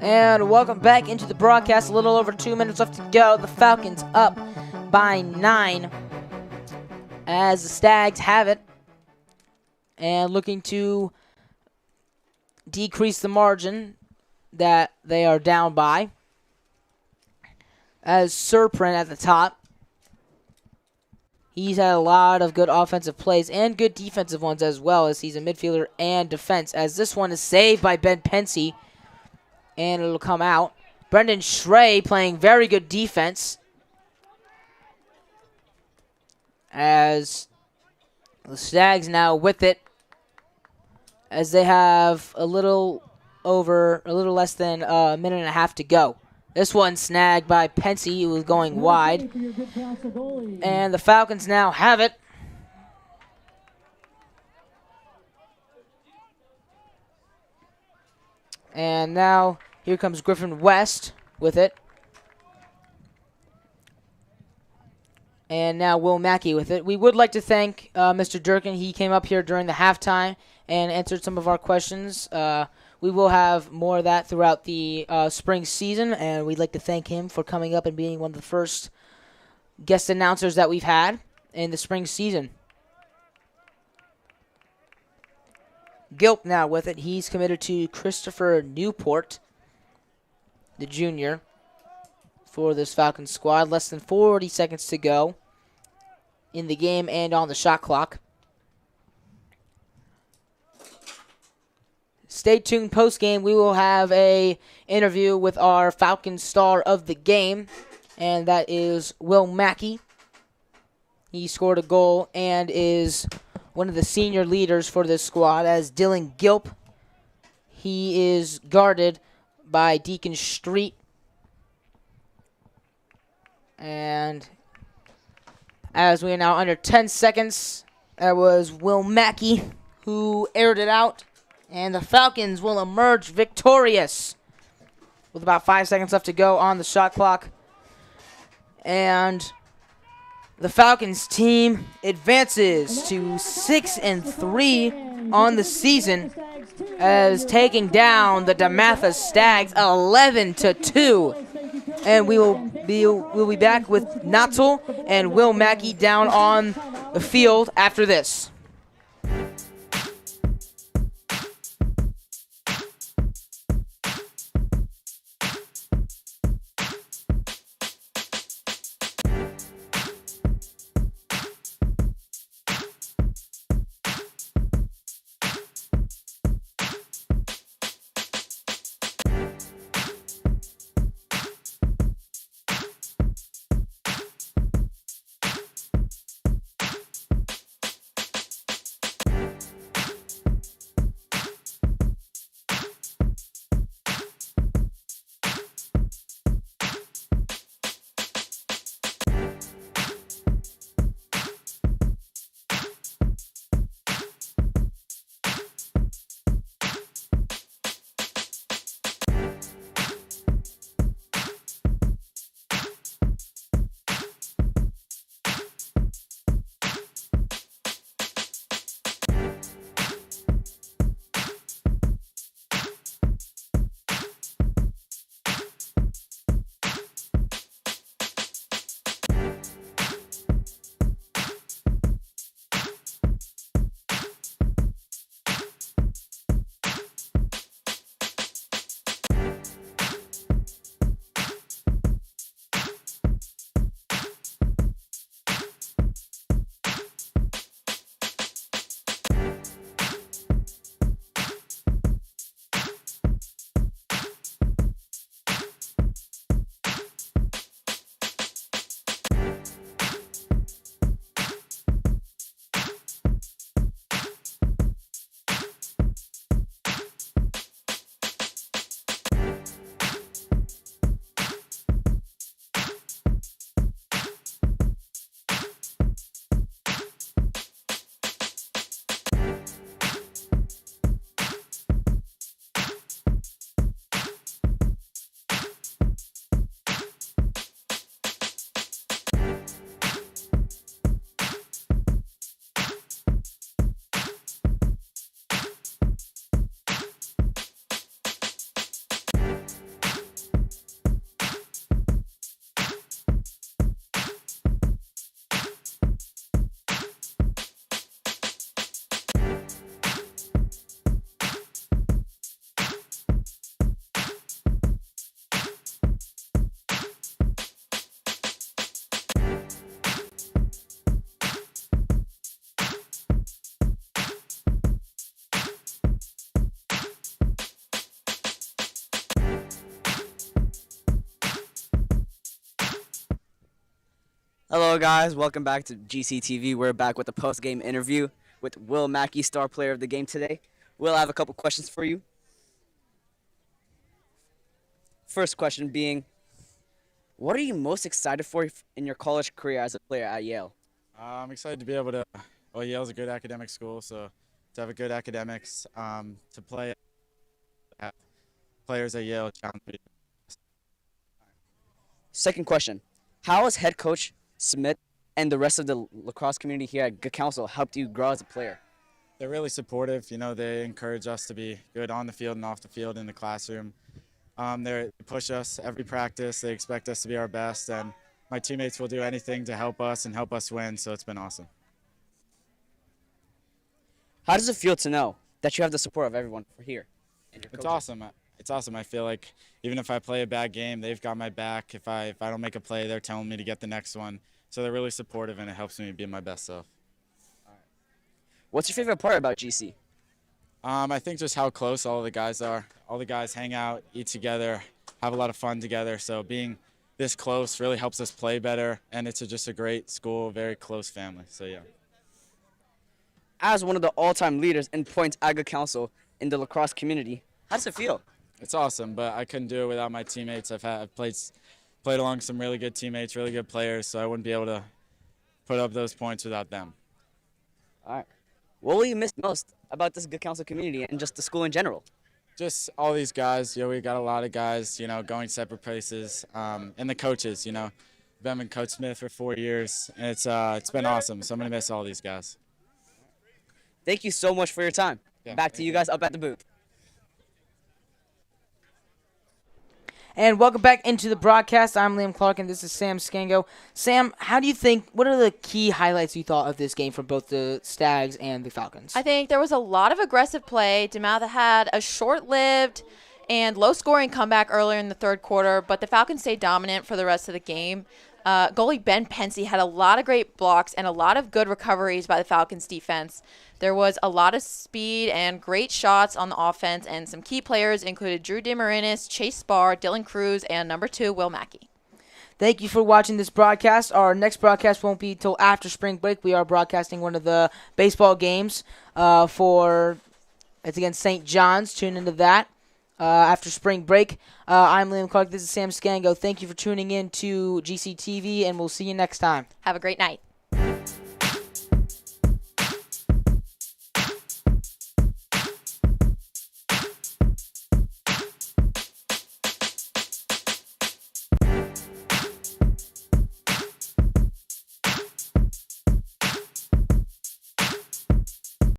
And welcome back into the broadcast. A little over 2 minutes left to go. The Falcons up by 9 as the Stags have it and looking to decrease the margin that they are down by. As Serprin at the top. He's had a lot of good offensive plays and good defensive ones as well, as he's a midfielder and defense, as this one is saved by Ben Pensy, and it'll come out. Brendan Schrey playing very good defense, as the Stags now with it, as they have a little less than a minute and a half to go. This one snagged by Pensy, who was going wide. And the Falcons now have it. And now here comes Griffin West with it. And now Will Mackey with it. We would like to thank Mr. Dirkin. He came up here during the halftime and answered some of our questions. We will have more of that throughout the spring season, and we'd like to thank him for coming up and being one of the first guest announcers that we've had in the spring season. Gilp now with it. He's committed to Christopher Newport, the junior, for this Falcons squad. Less than 40 seconds to go in the game and on the shot clock. Stay tuned post-game. We will have a interview with our Falcons star of the game, and that is Will Mackey. He scored a goal and is one of the senior leaders for this squad, as Dylan Gilp, he is guarded by Deacon Street. And as we are now under 10 seconds, that was Will Mackey who aired it out. And the Falcons will emerge victorious with about 5 seconds left to go on the shot clock. And the Falcons team advances to 6-3 on the season, as taking down the Dematha Stags 11-2. And we'll be back with Natzel and Will Mackey down on the field after this. Hello, guys. Welcome back to GCTV. We're back with a post-game interview with Will Mackey, star player of the game today. Will, I have a couple questions for you. First question being, what are you most excited for in your college career as a player at Yale? I'm excited to be able to, well, Yale's a good academic school, so to have a good academics, to play, have players at Yale challenge me. Second question, how has head coach Smith and the rest of the lacrosse community here at Good Counsel helped you grow as a player? They're really supportive. You know, they encourage us to be good on the field and off the field in the classroom. They push us every practice. They expect us to be our best, and my teammates will do anything to help us and help us win, so it's been awesome. How does it feel to know that you have the support of everyone for here? And your It's coaches? awesome. It's awesome. I feel like even if I play a bad game, they've got my back. If I don't make a play, they're telling me to get the next one. So they're really supportive, and it helps me be my best self. What's your favorite part about GC? I think just how close all the guys are. All the guys hang out, eat together, have a lot of fun together. So being this close really helps us play better, and it's just a great school, very close family. So yeah. As one of the all-time leaders in points at Good Counsel in the lacrosse community, how does it feel? It's awesome, but I couldn't do it without my teammates. I've played along some really good teammates, really good players, so I wouldn't be able to put up those points without them. All right. What will you miss most about this Good Counsel community and just the school in general? Just all these guys. You know, we got a lot of guys, you know, going separate places, and the coaches. You know, been with Coach Smith for 4 years, and it's been awesome. So I'm gonna miss all these guys. Thank you so much for your time. Yeah, Back to you guys up at the booth. And welcome back into the broadcast. I'm Liam Clark, and this is Sam Scango. Sam, what are the key highlights you thought of this game from both the Stags and the Falcons? I think there was a lot of aggressive play. Dematha had a short-lived and low-scoring comeback earlier in the third quarter, but the Falcons stayed dominant for the rest of the game. Goalie Ben Pensy had a lot of great blocks and a lot of good recoveries by the Falcons defense. There was a lot of speed and great shots on the offense, and some key players included Drew DeMarinis, Chase Spar, Dylan Cruz, and number 2, Will Mackey. Thank you for watching this broadcast. Our next broadcast won't be till after spring break. We are broadcasting one of the baseball games it's against St. John's. Tune into that after spring break. I'm Liam Clark. This is Sam Scango. Thank you for tuning in to GCTV, and we'll see you next time. Have a great night.